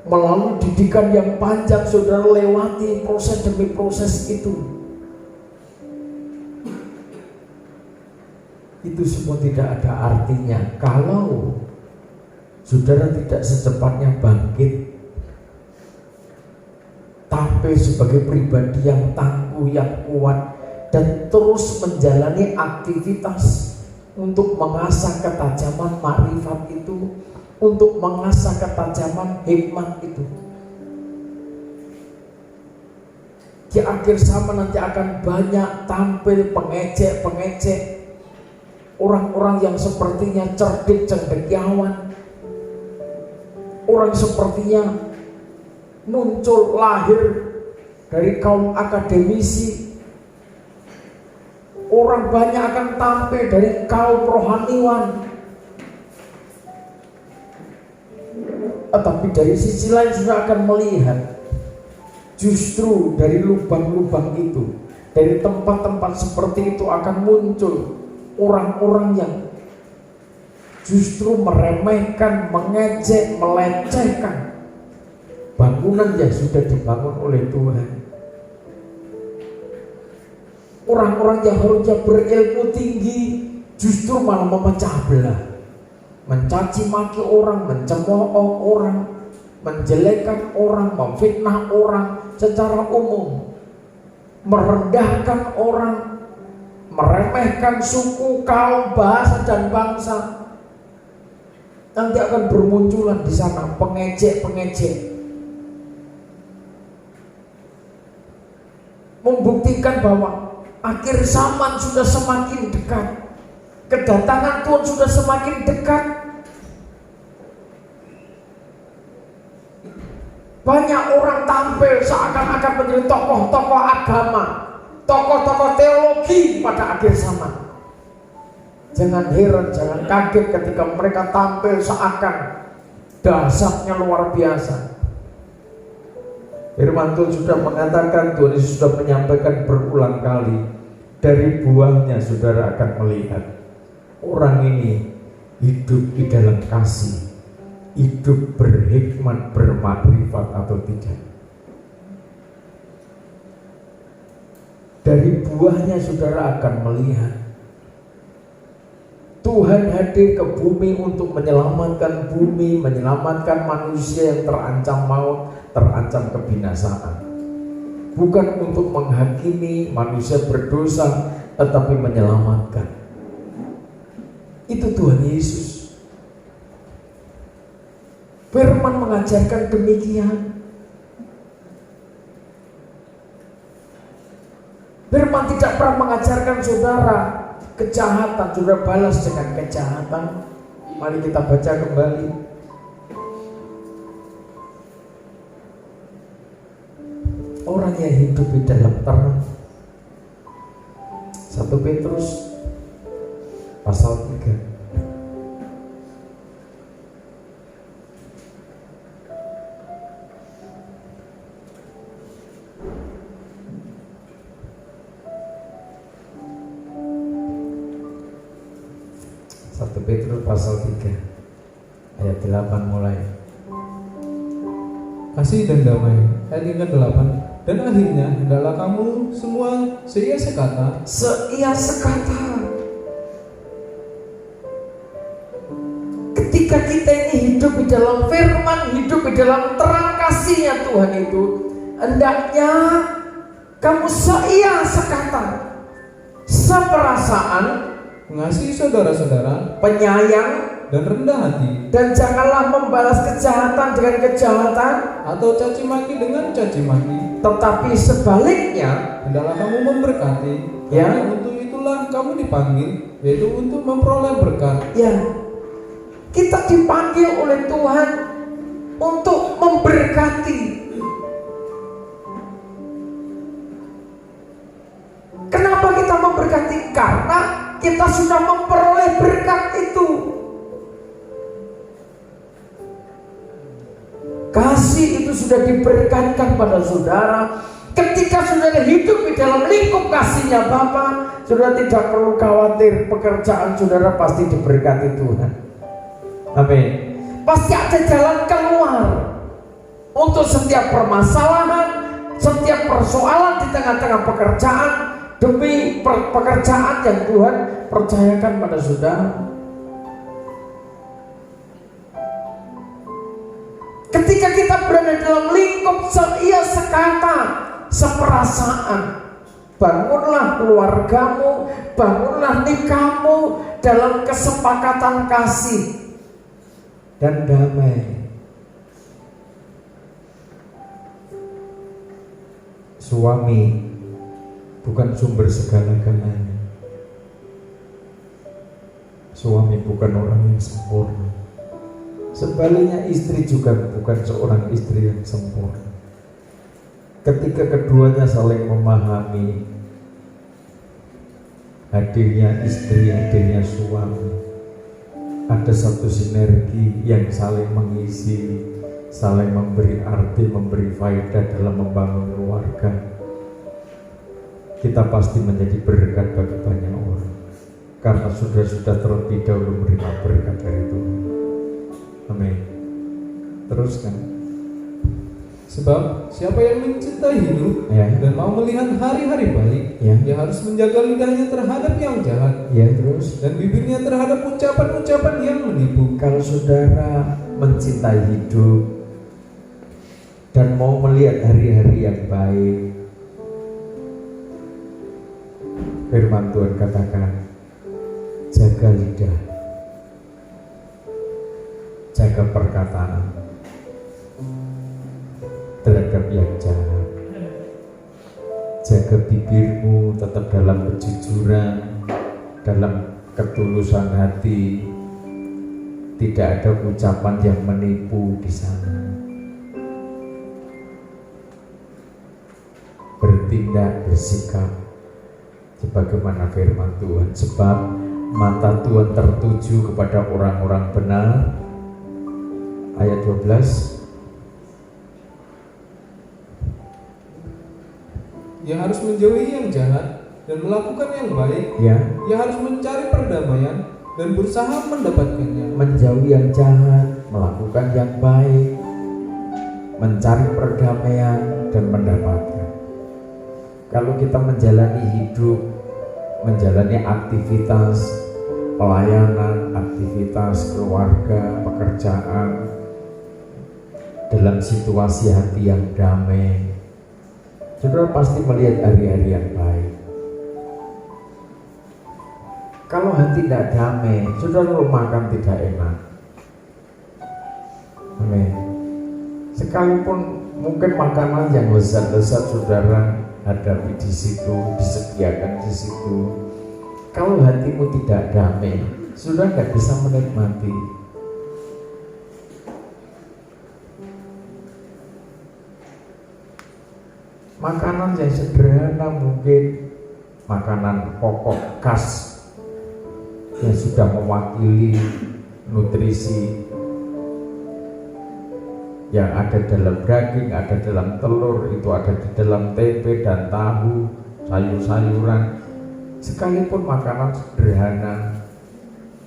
Melalui didikan yang panjang, saudara lewati proses demi proses itu. Itu semua tidak ada artinya kalau saudara tidak secepatnya bangkit, tapi sebagai pribadi yang tangguh, yang kuat, dan terus menjalani aktivitas untuk mengasah ketajaman makrifat itu, untuk mengasah ketajaman hikmat itu. Di akhir zaman nanti akan banyak tampil pengecek-pengecek, orang-orang yang sepertinya cerdik cendekiawan, orang sepertinya muncul lahir dari kaum akademisi. Orang banyak akan tampil dari kaum rohaniwan. Tetapi dari sisi lain sudah akan melihat, justru dari lubang-lubang itu, dari tempat-tempat seperti itu akan muncul orang-orang yang justru meremehkan, mengejek, melecehkan bangunan yang sudah dibangun oleh Tuhan. Orang-orang yang harusnya berilmu tinggi justru malah memecah belah, mencaci maki orang, mencemooh orang, menjelekkan orang, memfitnah orang secara umum, merendahkan orang, meremehkan suku, kaum, bahasa, dan bangsa. Nanti akan bermunculan di sana pengejek-pengejek, membuktikan bahwa akhir zaman sudah semakin dekat, kedatangan Tuhan sudah semakin dekat. Banyak orang tampil seakan-akan menjadi tokoh-tokoh agama, tokoh-tokoh teologi pada akhir zaman. Jangan heran, jangan kaget ketika mereka tampil seakan dahsyatnya luar biasa. Firman Tuhan sudah mengatakan, Tuhan Yesus sudah menyampaikan berulang kali, dari buahnya saudara akan melihat orang ini hidup di dalam kasih, hidup berhikmat, bermakrifat atau tidak. Dari buahnya saudara akan melihat. Tuhan hadir ke bumi untuk menyelamatkan bumi, menyelamatkan manusia yang terancam maut, terancam kebinasaan. Bukan untuk menghakimi manusia berdosa, tetapi menyelamatkan. Itu Tuhan Yesus. Firman mengajarkan demikian. Firman tidak pernah mengajarkan saudara kejahatan, saudara balas dengan kejahatan. Mari kita baca kembali. Orang yang hidup di dalam terang. 1 Petrus pasal 3. Petrus pasal 3 ayat 8 mulai. Kasih dan damai, ayat yang ke-8. Dan akhirnya hendaklah kamu semua seia sekata. Ketika kita ini hidup di dalam firman, hidup di dalam terang kasihnya Tuhan itu, hendaknya kamu seia sekata, seperasaan, mengasihi saudara-saudara, penyayang, dan rendah hati, dan janganlah membalas kejahatan dengan kejahatan, atau caci maki dengan caci maki, tetapi sebaliknya hendaklah kamu memberkati, ya. karena untuk itulah kamu dipanggil, yaitu untuk memperoleh berkat. Ya, kita dipanggil oleh Tuhan untuk memberkati. Kenapa kita memberkati? Karena kita sudah memperoleh berkat itu. Kasih itu sudah diberkatkan pada saudara. Ketika saudara hidup di dalam lingkup kasihnya Bapa, saudara tidak perlu khawatir, pekerjaan saudara pasti diberkati Tuhan. Amin. Pasti ada jalan keluar untuk setiap permasalahan, setiap persoalan di tengah-tengah pekerjaan, demi pekerjaan yang Tuhan percayakan pada saudara. Ketika kita berada dalam lingkup seia sekata, seperasaan, bangunlah keluargamu, bangunlah nikahmu dalam kesepakatan kasih dan damai. Suami bukan sumber segala-galanya. Suami bukan orang yang sempurna. Sebaliknya istri juga bukan seorang istri yang sempurna. Ketika keduanya saling memahami, hadirnya istri, hadirnya suami, ada satu sinergi yang saling mengisi, saling memberi arti, memberi faedah dalam membangun keluarga. Kita pasti menjadi berkat bagi banyak orang, karena sudah terlebih dahulu menerima berkat dari Tuhan. Amin. Teruskan. Sebab siapa yang mencintai hidup dan mau melihat hari-hari baik, dia harus menjaga lidahnya terhadap yang jahat, terus, dan bibirnya terhadap ucapan-ucapan yang menipu. Kalau saudara mencintai hidup dan mau melihat hari-hari yang baik, firman Tuhan katakan, jaga lidah, jaga perkataan terhadap yang jahat. Jaga bibirmu tetap dalam kejujuran, dalam ketulusan hati. Tidak ada ucapan yang menipu di sana. bertindak, bersikap sebagaimana firman Tuhan. Sebab mata Tuhan tertuju kepada orang-orang benar. Ayat 12. Ia harus menjauhi yang jahat dan melakukan yang baik. Ya, Ia harus mencari perdamaian dan berusaha mendapatkannya. menjauhi yang jahat, melakukan yang baik, mencari perdamaian dan mendapatkan. Kalau kita menjalani hidup, menjalani aktivitas pelayanan, aktivitas keluarga, pekerjaan dalam situasi hati yang damai, saudara pasti melihat hari-hari yang baik. Kalau hati tidak damai, saudara makan tidak enak. Amin. Sekalipun mungkin makanan yang lezat-lezat saudara hadapi di situ, disediakan di situ, kalau hatimu tidak damai, saudara nggak bisa menikmati. Makanan yang sederhana, mungkin makanan pokok khas yang sudah mewakili nutrisi yang ada dalam daging, ada dalam telur, itu ada di dalam tempe dan tahu, sayur-sayuran. Sekalipun makanan sederhana,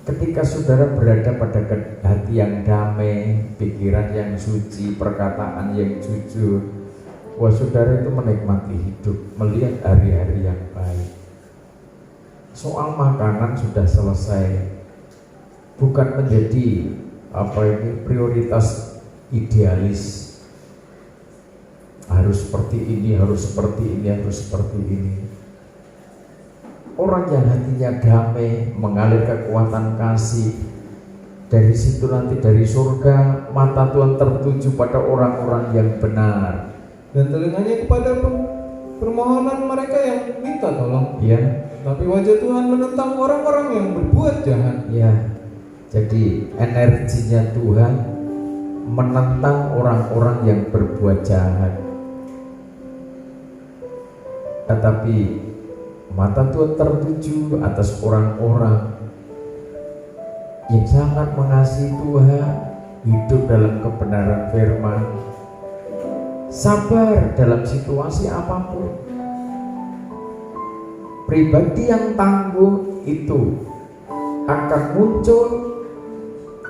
ketika saudara berada pada hati yang damai, pikiran yang suci, perkataan yang jujur, wah, saudara itu menikmati hidup, melihat hari-hari yang baik. Soal makanan sudah selesai, bukan menjadi prioritas idealis. Harus seperti ini, harus seperti ini, harus seperti ini. Orang yang hatinya damai, mengalir kekuatan kasih, dari situ nanti dari surga mata Tuhan tertuju pada orang-orang yang benar Dan telinganya kepada permohonan mereka yang minta tolong. ya. Tapi wajah Tuhan menentang orang-orang yang berbuat jahat. Ya, jadi energinya Tuhan menentang orang-orang yang berbuat jahat. Tetapi mata Tuhan tertuju atas orang-orang yang sangat mengasihi Tuhan, hidup dalam kebenaran firman, sabar dalam situasi apapun. Pribadi yang tangguh itu akan muncul,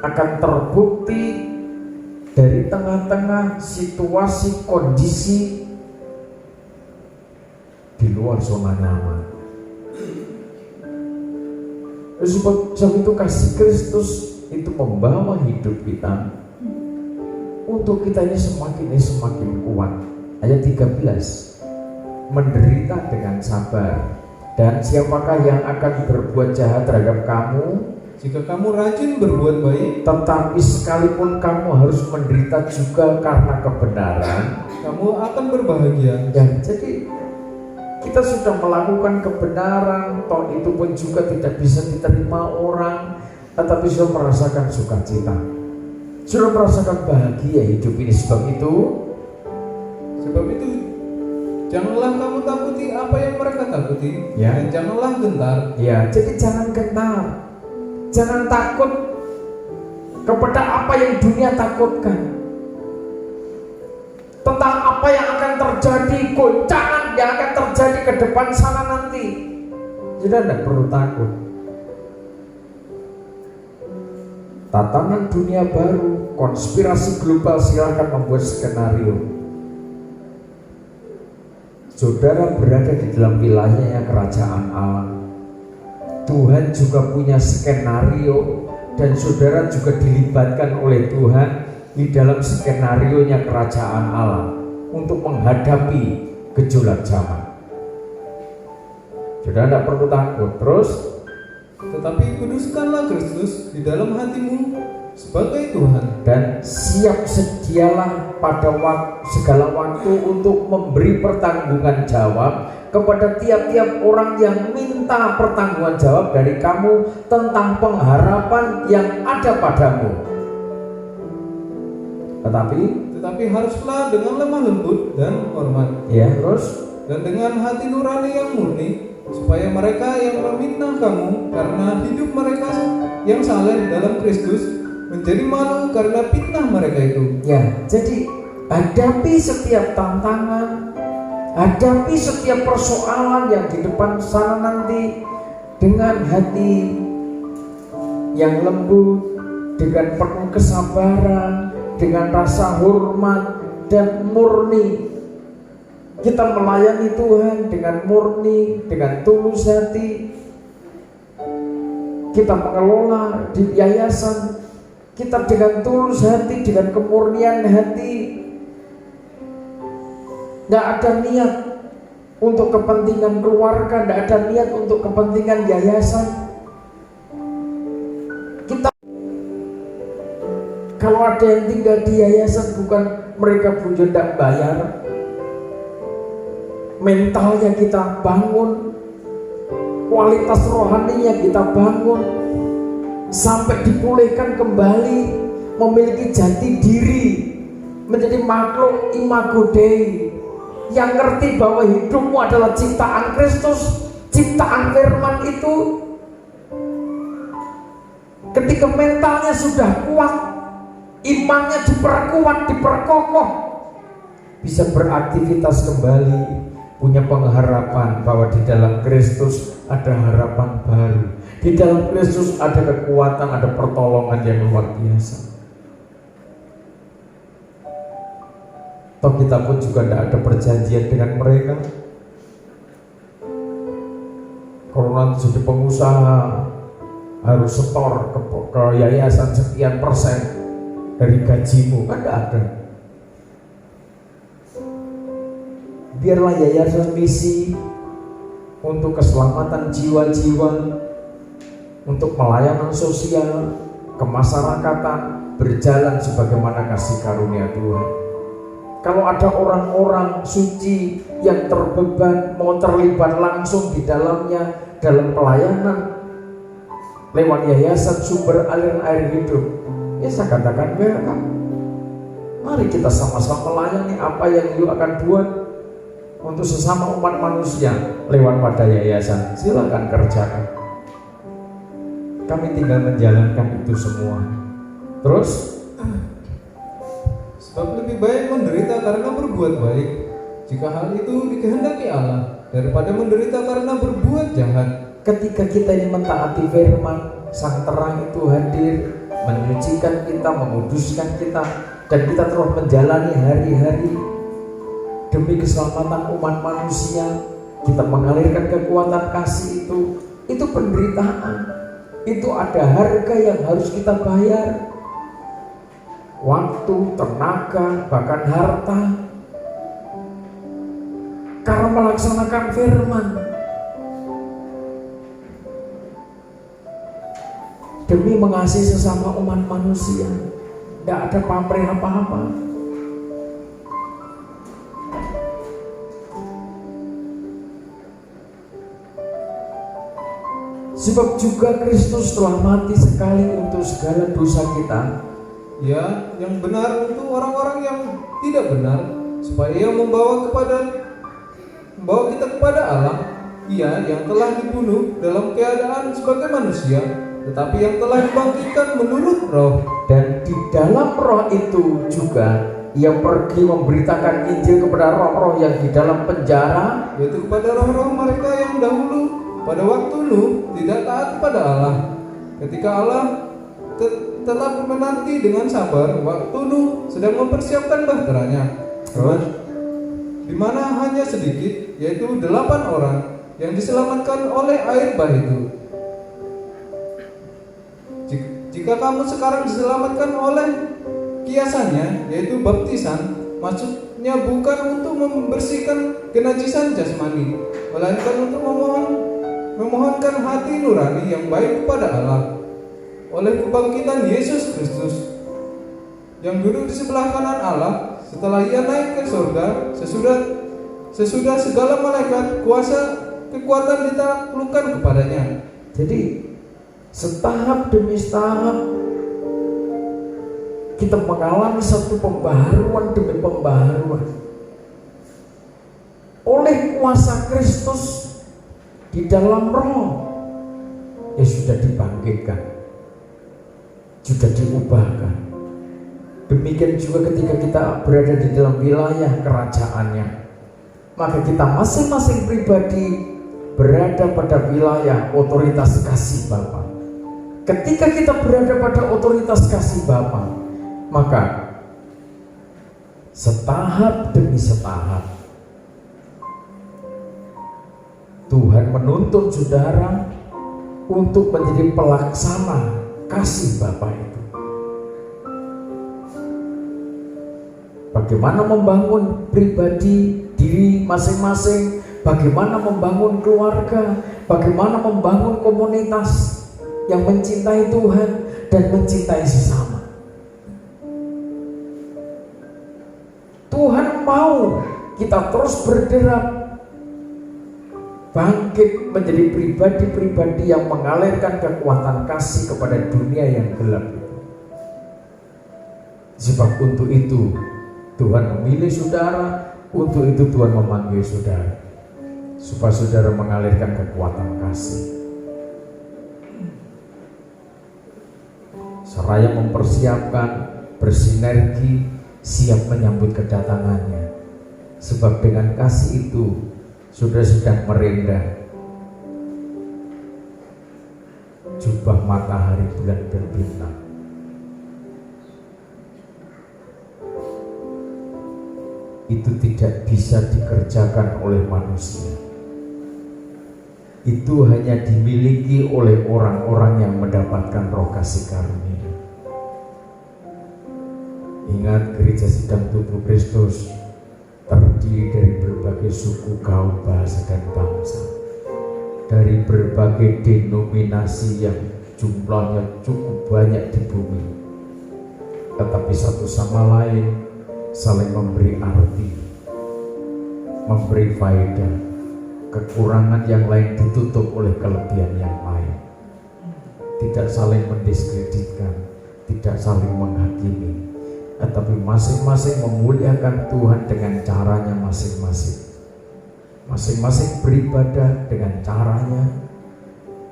akan terbukti dari tengah-tengah situasi kondisi di luar zona nyaman. Sebab itu kasih Kristus itu membawa hidup kita untuk kita ini semakin kuat. Ayat 13, menderita dengan sabar. Dan siapakah yang akan berbuat jahat terhadap kamu jika kamu rajin berbuat baik? Tetapi sekalipun kamu harus menderita juga karena kebenaran, kamu akan berbahagia. Ya, jadi kita sudah melakukan kebenaran, toh itu pun juga tidak bisa diterima orang, tetapi sudah merasakan sukacita, sudah merasakan bahagia hidup ini. Sebab itu janganlah kamu takuti apa yang mereka takuti, ya. Dan janganlah gentar. Ya, jadi jangan gentar, jangan takut kepada apa yang dunia takutkan, tentang apa yang akan terjadi, goncangan yang akan terjadi ke depan sana nanti. Sudah tidak perlu takut. Tatanan dunia baru, konspirasi global, silakan membuat skenario. Saudara berada di dalam wilayahnya kerajaan Allah. Tuhan juga punya skenario, dan saudara juga dilibatkan oleh Tuhan di dalam skenario-nya kerajaan Allah untuk menghadapi gejolak zaman. Saudara tidak perlu takut. Terus, tetapi kuduskanlah Kristus di dalam hatimu sebagai Tuhan, dan siap sedialah pada segala waktu untuk memberi pertanggungan jawab kepada tiap-tiap orang yang minta pertanggungan jawab dari kamu tentang pengharapan yang ada padamu. Tetapi haruslah dengan lemah lembut dan hormat. Ya, terus dan dengan hati nurani yang murni, supaya mereka yang meminang kamu karena hidup mereka yang saleh dalam Kristus menjadi malu karena fitnah mereka itu. Ya, jadi hadapi setiap tantangan, hadapi setiap persoalan yang di depan sana nanti dengan hati yang lembut, dengan penuh kesabaran, dengan rasa hormat dan murni. Kita melayani Tuhan dengan murni, dengan tulus hati. Kita mengelola di yayasan kita dengan tulus hati, dengan kemurnian hati. Gak ada niat untuk kepentingan keluarga, gak ada niat untuk kepentingan yayasan. Kita, kalau ada yang tinggal di yayasan, bukan mereka punya tidak bayar, mentalnya kita bangun, kualitas rohaninya kita bangun, sampai dipulihkan kembali, memiliki jati diri, menjadi makhluk imago Dei, yang ngerti bahwa hidupmu adalah ciptaan Kristus, ciptaan firman itu. Ketika mentalnya sudah kuat, imannya diperkuat, diperkokoh, bisa beraktivitas kembali, punya pengharapan bahwa di dalam Kristus ada harapan baru. Di dalam Kristus ada kekuatan, ada pertolongan yang luar biasa. Toh kita pun juga tidak ada perjanjian dengan mereka. Kalau nanti jadi pengusaha harus setor ke yayasan sekian persen dari gajimu, kan tidak ada. Biarlah yayasan misi untuk keselamatan jiwa-jiwa, untuk pelayanan sosial, kemasyarakatan berjalan sebagaimana kasih karunia Tuhan. Kalau ada orang-orang suci yang terbeban mau terlibat langsung di dalamnya dalam pelayanan lewat yayasan sumber aliran air hidup, ya saya katakan welcome. Mari kita sama-sama melayani apa yang you akan buat untuk sesama umat manusia lewat pada yayasan. Silakan kerjakan. Kami tinggal menjalankan itu semua. Terus, sebab lebih baik menderita karena berbuat baik, jika hal itu dikehendaki Allah, daripada menderita karena berbuat jahat. ketika kita ini mentaati firman, sang terang itu hadir, menyucikan kita, menguduskan kita, dan kita terus menjalani hari-hari demi keselamatan umat manusia. Kita mengalirkan kekuatan kasih itu penderitaan. Itu ada harga yang harus kita bayar. Waktu, tenaga, bahkan harta, karena melaksanakan firman. Demi mengasihi sesama umat manusia. Tidak ada pamrih apa-apa. Sebab juga Kristus telah mati sekali untuk segala dosa kita, Ya, yang benar untuk orang-orang yang tidak benar, supaya ia membawa kita kepada Allah. Ia yang telah dibunuh dalam keadaan sebagai manusia, tetapi yang telah dibangkitkan menurut roh. dan di dalam roh itu juga ia pergi memberitakan Injil kepada roh-roh yang di dalam penjara, Yaitu kepada roh-roh mereka yang dahulu pada waktu Nuh tidak taat kepada Allah. Ketika Allah tetap menanti dengan sabar waktu Nuh sedang mempersiapkan bahteranya, di mana hanya sedikit, yaitu 8 orang yang diselamatkan oleh air bah itu. Jika kamu sekarang diselamatkan oleh kiasannya, yaitu baptisan, maksudnya bukan untuk membersihkan kenajisan jasmani, melainkan untuk memohonkan hati nurani yang baik kepada Allah oleh kebangkitan Yesus Kristus yang duduk di sebelah kanan Allah setelah ia naik ke surga, sesudah segala malaikat kuasa kekuatan ditaklukkan kepadanya. Jadi setahap demi setahap kita mengalami satu pembaharuan demi pembaharuan. Oleh oleh kuasa Kristus di dalam roh, ya sudah dibangkitkan, sudah diubahkan. Demikian juga ketika kita berada di dalam wilayah kerajaannya, maka kita masing-masing pribadi berada pada wilayah otoritas kasih Bapa. Ketika kita berada pada otoritas kasih Bapa, maka setahap demi setahap Tuhan menuntun saudara untuk menjadi pelaksana kasih Bapa itu. Bagaimana membangun pribadi diri masing-masing, bagaimana membangun keluarga, bagaimana membangun komunitas yang mencintai Tuhan dan mencintai sesama. Tuhan mau kita terus bergerak, bangkit menjadi pribadi-pribadi yang mengalirkan kekuatan kasih kepada dunia yang gelap itu. Sebab untuk itu Tuhan memilih saudara, untuk itu Tuhan memanggil saudara, supaya saudara mengalirkan kekuatan kasih. Seraya mempersiapkan, bersinergi, siap menyambut kedatangannya. Sebab dengan kasih itu saudara sedang merendah jubah matahari, bulan, dan bintang. Itu tidak bisa dikerjakan oleh manusia. Itu hanya dimiliki oleh orang-orang yang mendapatkan roh kasih karunia. Ingat, gereja sidang tubuh Kristus terdiri dari berbagai suku, kaum, bahasa, dan bangsa, dari berbagai denominasi yang jumlahnya cukup banyak di bumi, tetapi satu sama lain saling memberi arti, memberi faedah. Kekurangan yang lain ditutup oleh kelebihan yang lain. Tidak saling mendiskreditkan, tidak saling menghakimi, tetapi masing-masing memuliakan Tuhan dengan caranya masing-masing. Masing-masing beribadah dengan caranya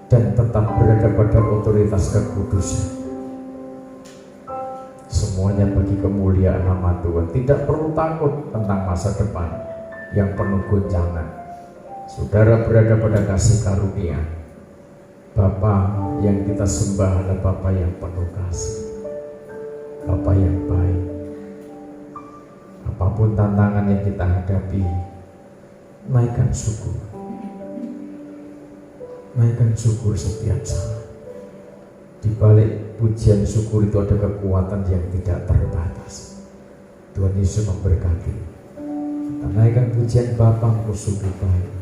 dan tetap berada pada otoritas kekudusan. Semuanya bagi kemuliaan nama Tuhan. Tidak perlu takut tentang masa depan yang penuh goncangan. Saudara berada pada kasih karunia. Bapa yang kita sembah adalah Bapa yang penuh kasih, Bapa yang baik. Apapun tantangan yang kita hadapi, naikkan syukur. Naikkan syukur setiap saat. Di balik pujian syukur itu ada kekuatan yang tidak terbatas. Tuhan Yesus memberkati. Kita naikkan pujian Bapa, Engkau sungguh baik.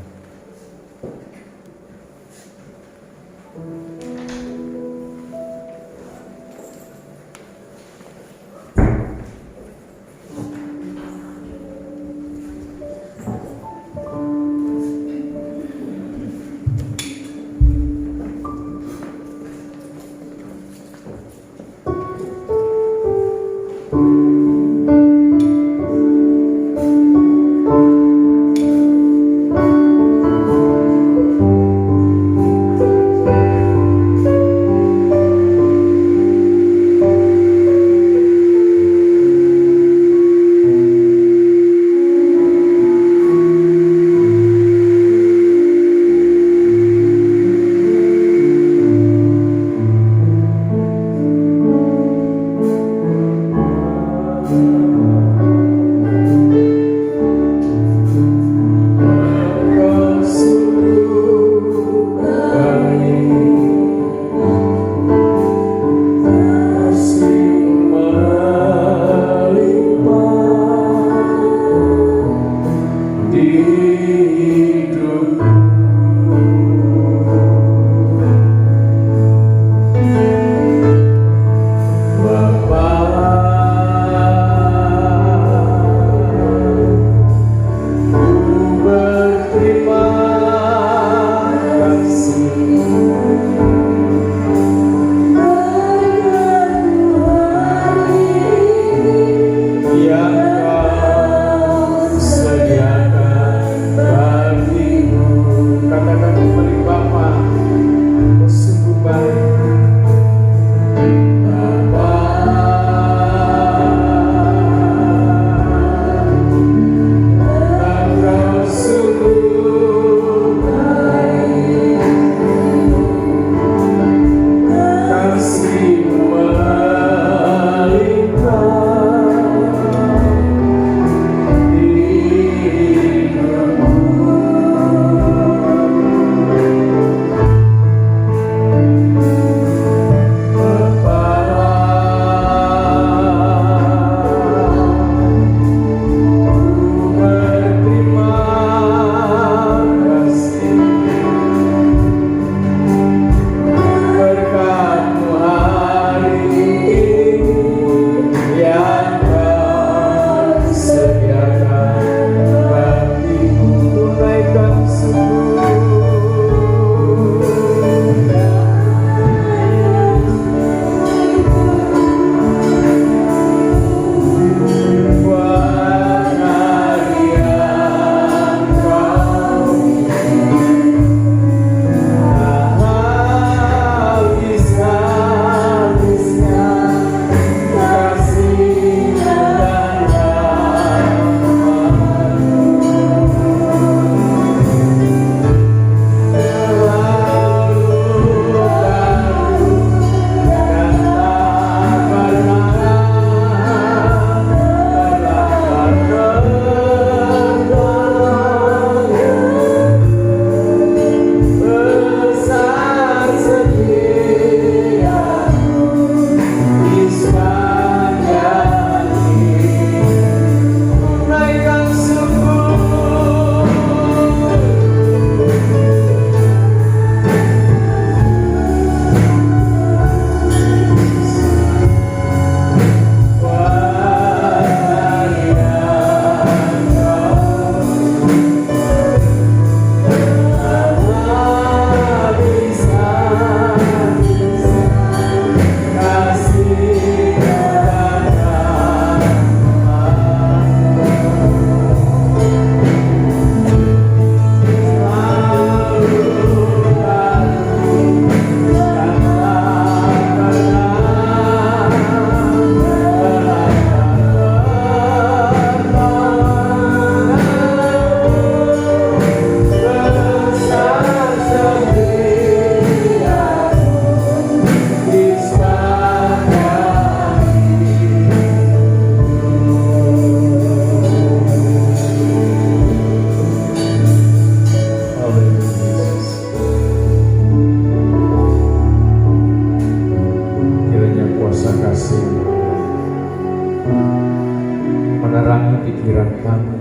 menerangi pikiran kami,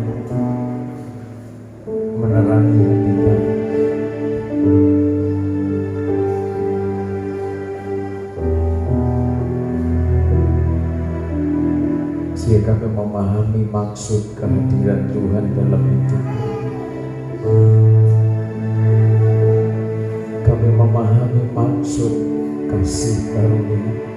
menerangi hati kami. Sehingga kami memahami maksud kehadiran Tuhan dalam hidup. Kami memahami maksud kasih karunia.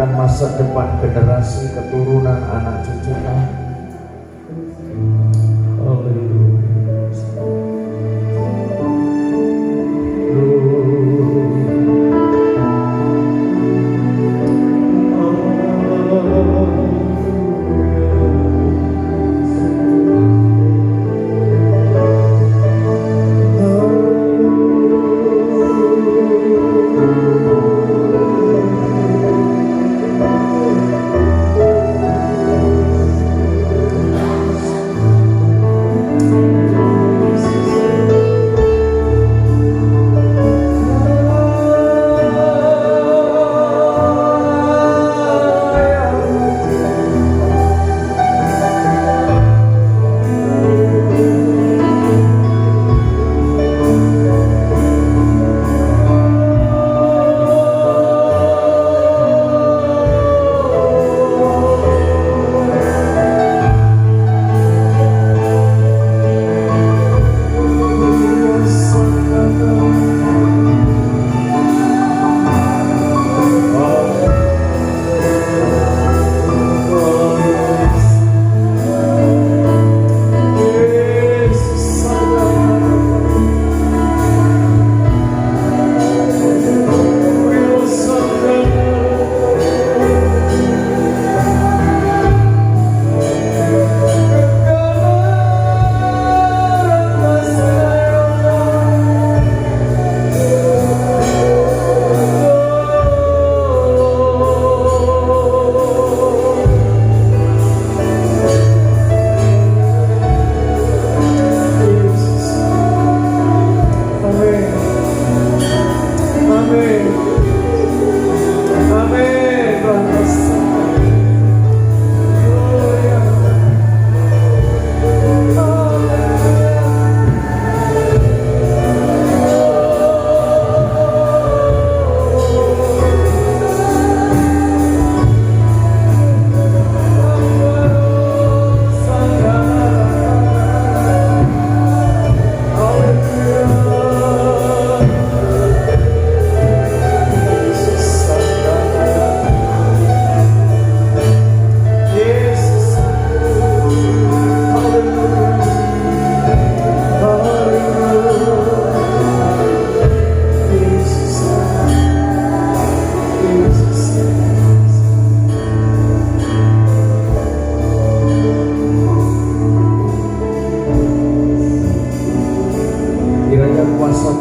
Masa depan generasi keturunan anak cucu kami.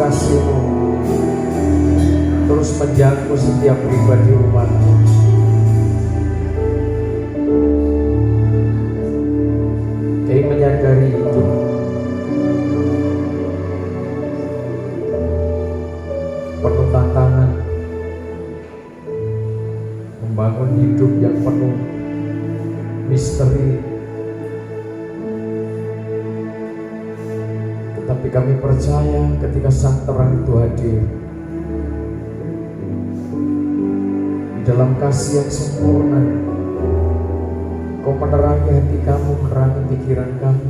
kasih-Mu terus menjangkau setiap pribadi umat-Mu. Kami menyadari itu, penuh tantangan, membangun hidup yang penuh misteri. Tetapi kami percaya ketika sang terang itu hadir, di dalam kasih yang sempurna, Kau menerangi hati kami, menerangi pikiran kami.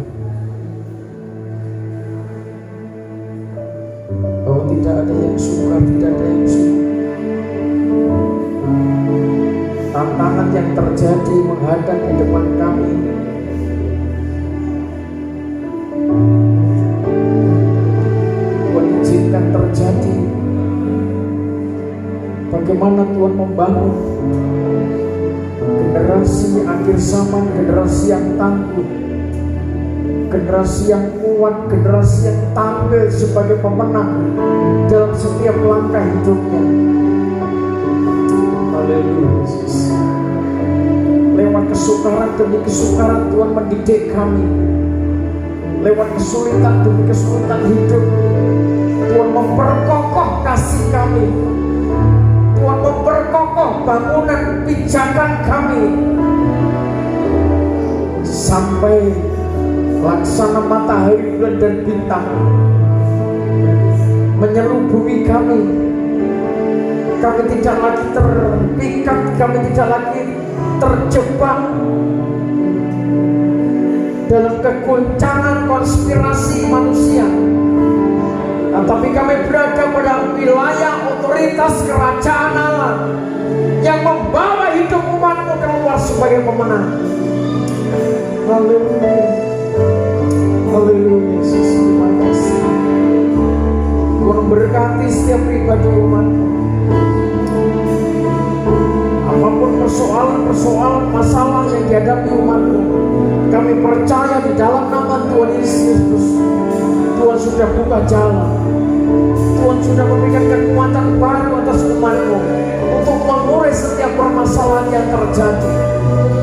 Bahwa tidak ada yang sukar, tidak ada yang sulit. Tantangan yang terjadi menghadap di depan kami bagaimana Tuhan membangun generasi akhir zaman, generasi yang tangguh, generasi yang kuat, generasi yang tampil sebagai pemenang dalam setiap langkah hidupnya. Haleluya Yesus. Lewat kesukaran demi kesukaran Tuhan mendidik kami. Lewat kesulitan demi kesulitan hidup Tuhan memperkokoh kasih kami. Tuhan memperkokoh bangunan pijakan kami sampai laksana matahari, bulan dan bintang menyelubungi kami. Kami tidak lagi terpikat, kami tidak lagi terjebak dalam kegoncangan konspirasi manusia, tetapi kami berada pada wilayah otoritas kerajaan Allah yang membawa hidup umatmu keluar sebagai pemenang. Haleluya. Haleluya Yesus, terima kasih. Tuhan memberkati setiap pribadi umatmu. Apapun persoalan masalah yang dihadapi umatmu, kami percaya di dalam nama Tuhan Yesus Kristus, Tuhan sudah buka jalan. Tuhan sudah memberikan kekuatan baru atas umatmu untuk mengurai setiap permasalahan yang terjadi,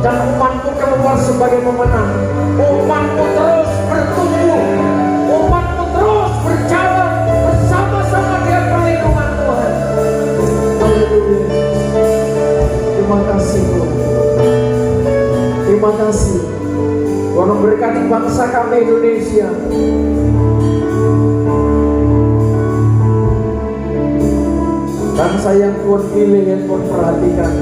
dan umatmu keluar sebagai pemenang. Umatmu terus bertumbuh, umatmu terus berjalan bersama-sama dengan perlindungan Tuhan. Haleluya. Terima kasih Tuhan. Terima kasih Tuhan memberkati bangsa kami Indonesia. Bangsa yang Tuhan pilih, yang Tuhan perhatikan.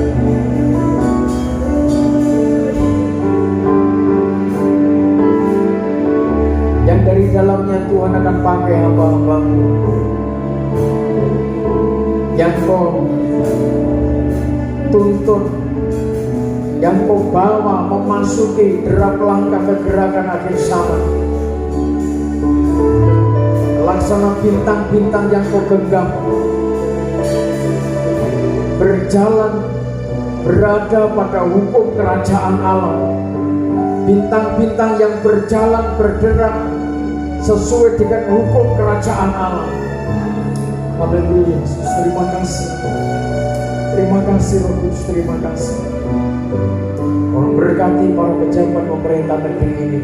Yang dari dalamnya Tuhan akan pakai hamba-hamba-Mu, yang Kau tuntun, yang Kau bawa memasuki derap langkah kegerakan akhir zaman. Laksana bintang-bintang yang Kau genggam, berjalan berada pada hukum kerajaan Allah. Bintang-bintang yang berjalan bergerak sesuai dengan hukum kerajaan Allah. Haleluya Yesus, terima kasih. Terima kasih Roh Kudus, terima kasih. Orang berkati para pejabat pemerintah negeri ini,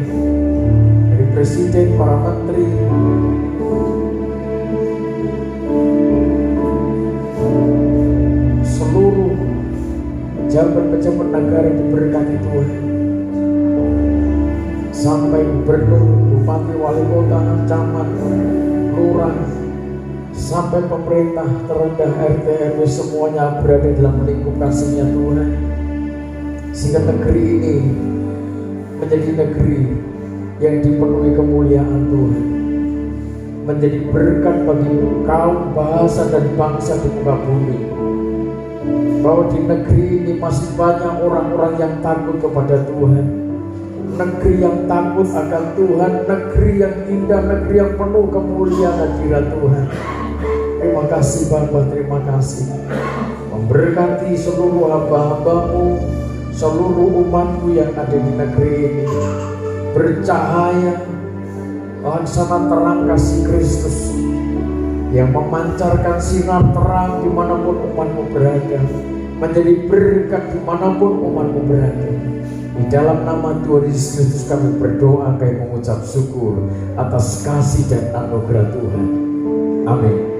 dari presiden, para menteri, seluruh pejabat-pejabat negara diberkati Tuhan, sampai gubernur, bupati, wali kota, camat, lurah, sampai pemerintah terendah RT RW, semuanya berada dalam lingkup kasih-Nya Tuhan, sehingga negeri ini menjadi negeri yang dipenuhi kemuliaan Tuhan, menjadi berkat bagi kaum, bahasa dan bangsa di muka bumi. Bahwa di negeri ini masih banyak orang-orang yang takut kepada Tuhan, negeri yang takut akan Tuhan, negeri yang indah, negeri yang penuh kemuliaan hadirat Tuhan. Terima kasih Bapa, terima kasih. Memberkati seluruh hamba-hamba-Mu, seluruh umat-Mu yang ada di negeri ini, bercahaya laksana terang kasih Kristus yang memancarkan sinar terang dimanapun umat-Mu berada, menjadi berkat dimanapun umat-Mu berada. Di dalam nama Tuhan Yesus Kristus kami berdoa, kami mengucap syukur atas kasih dan anugerah Tuhan. Amin.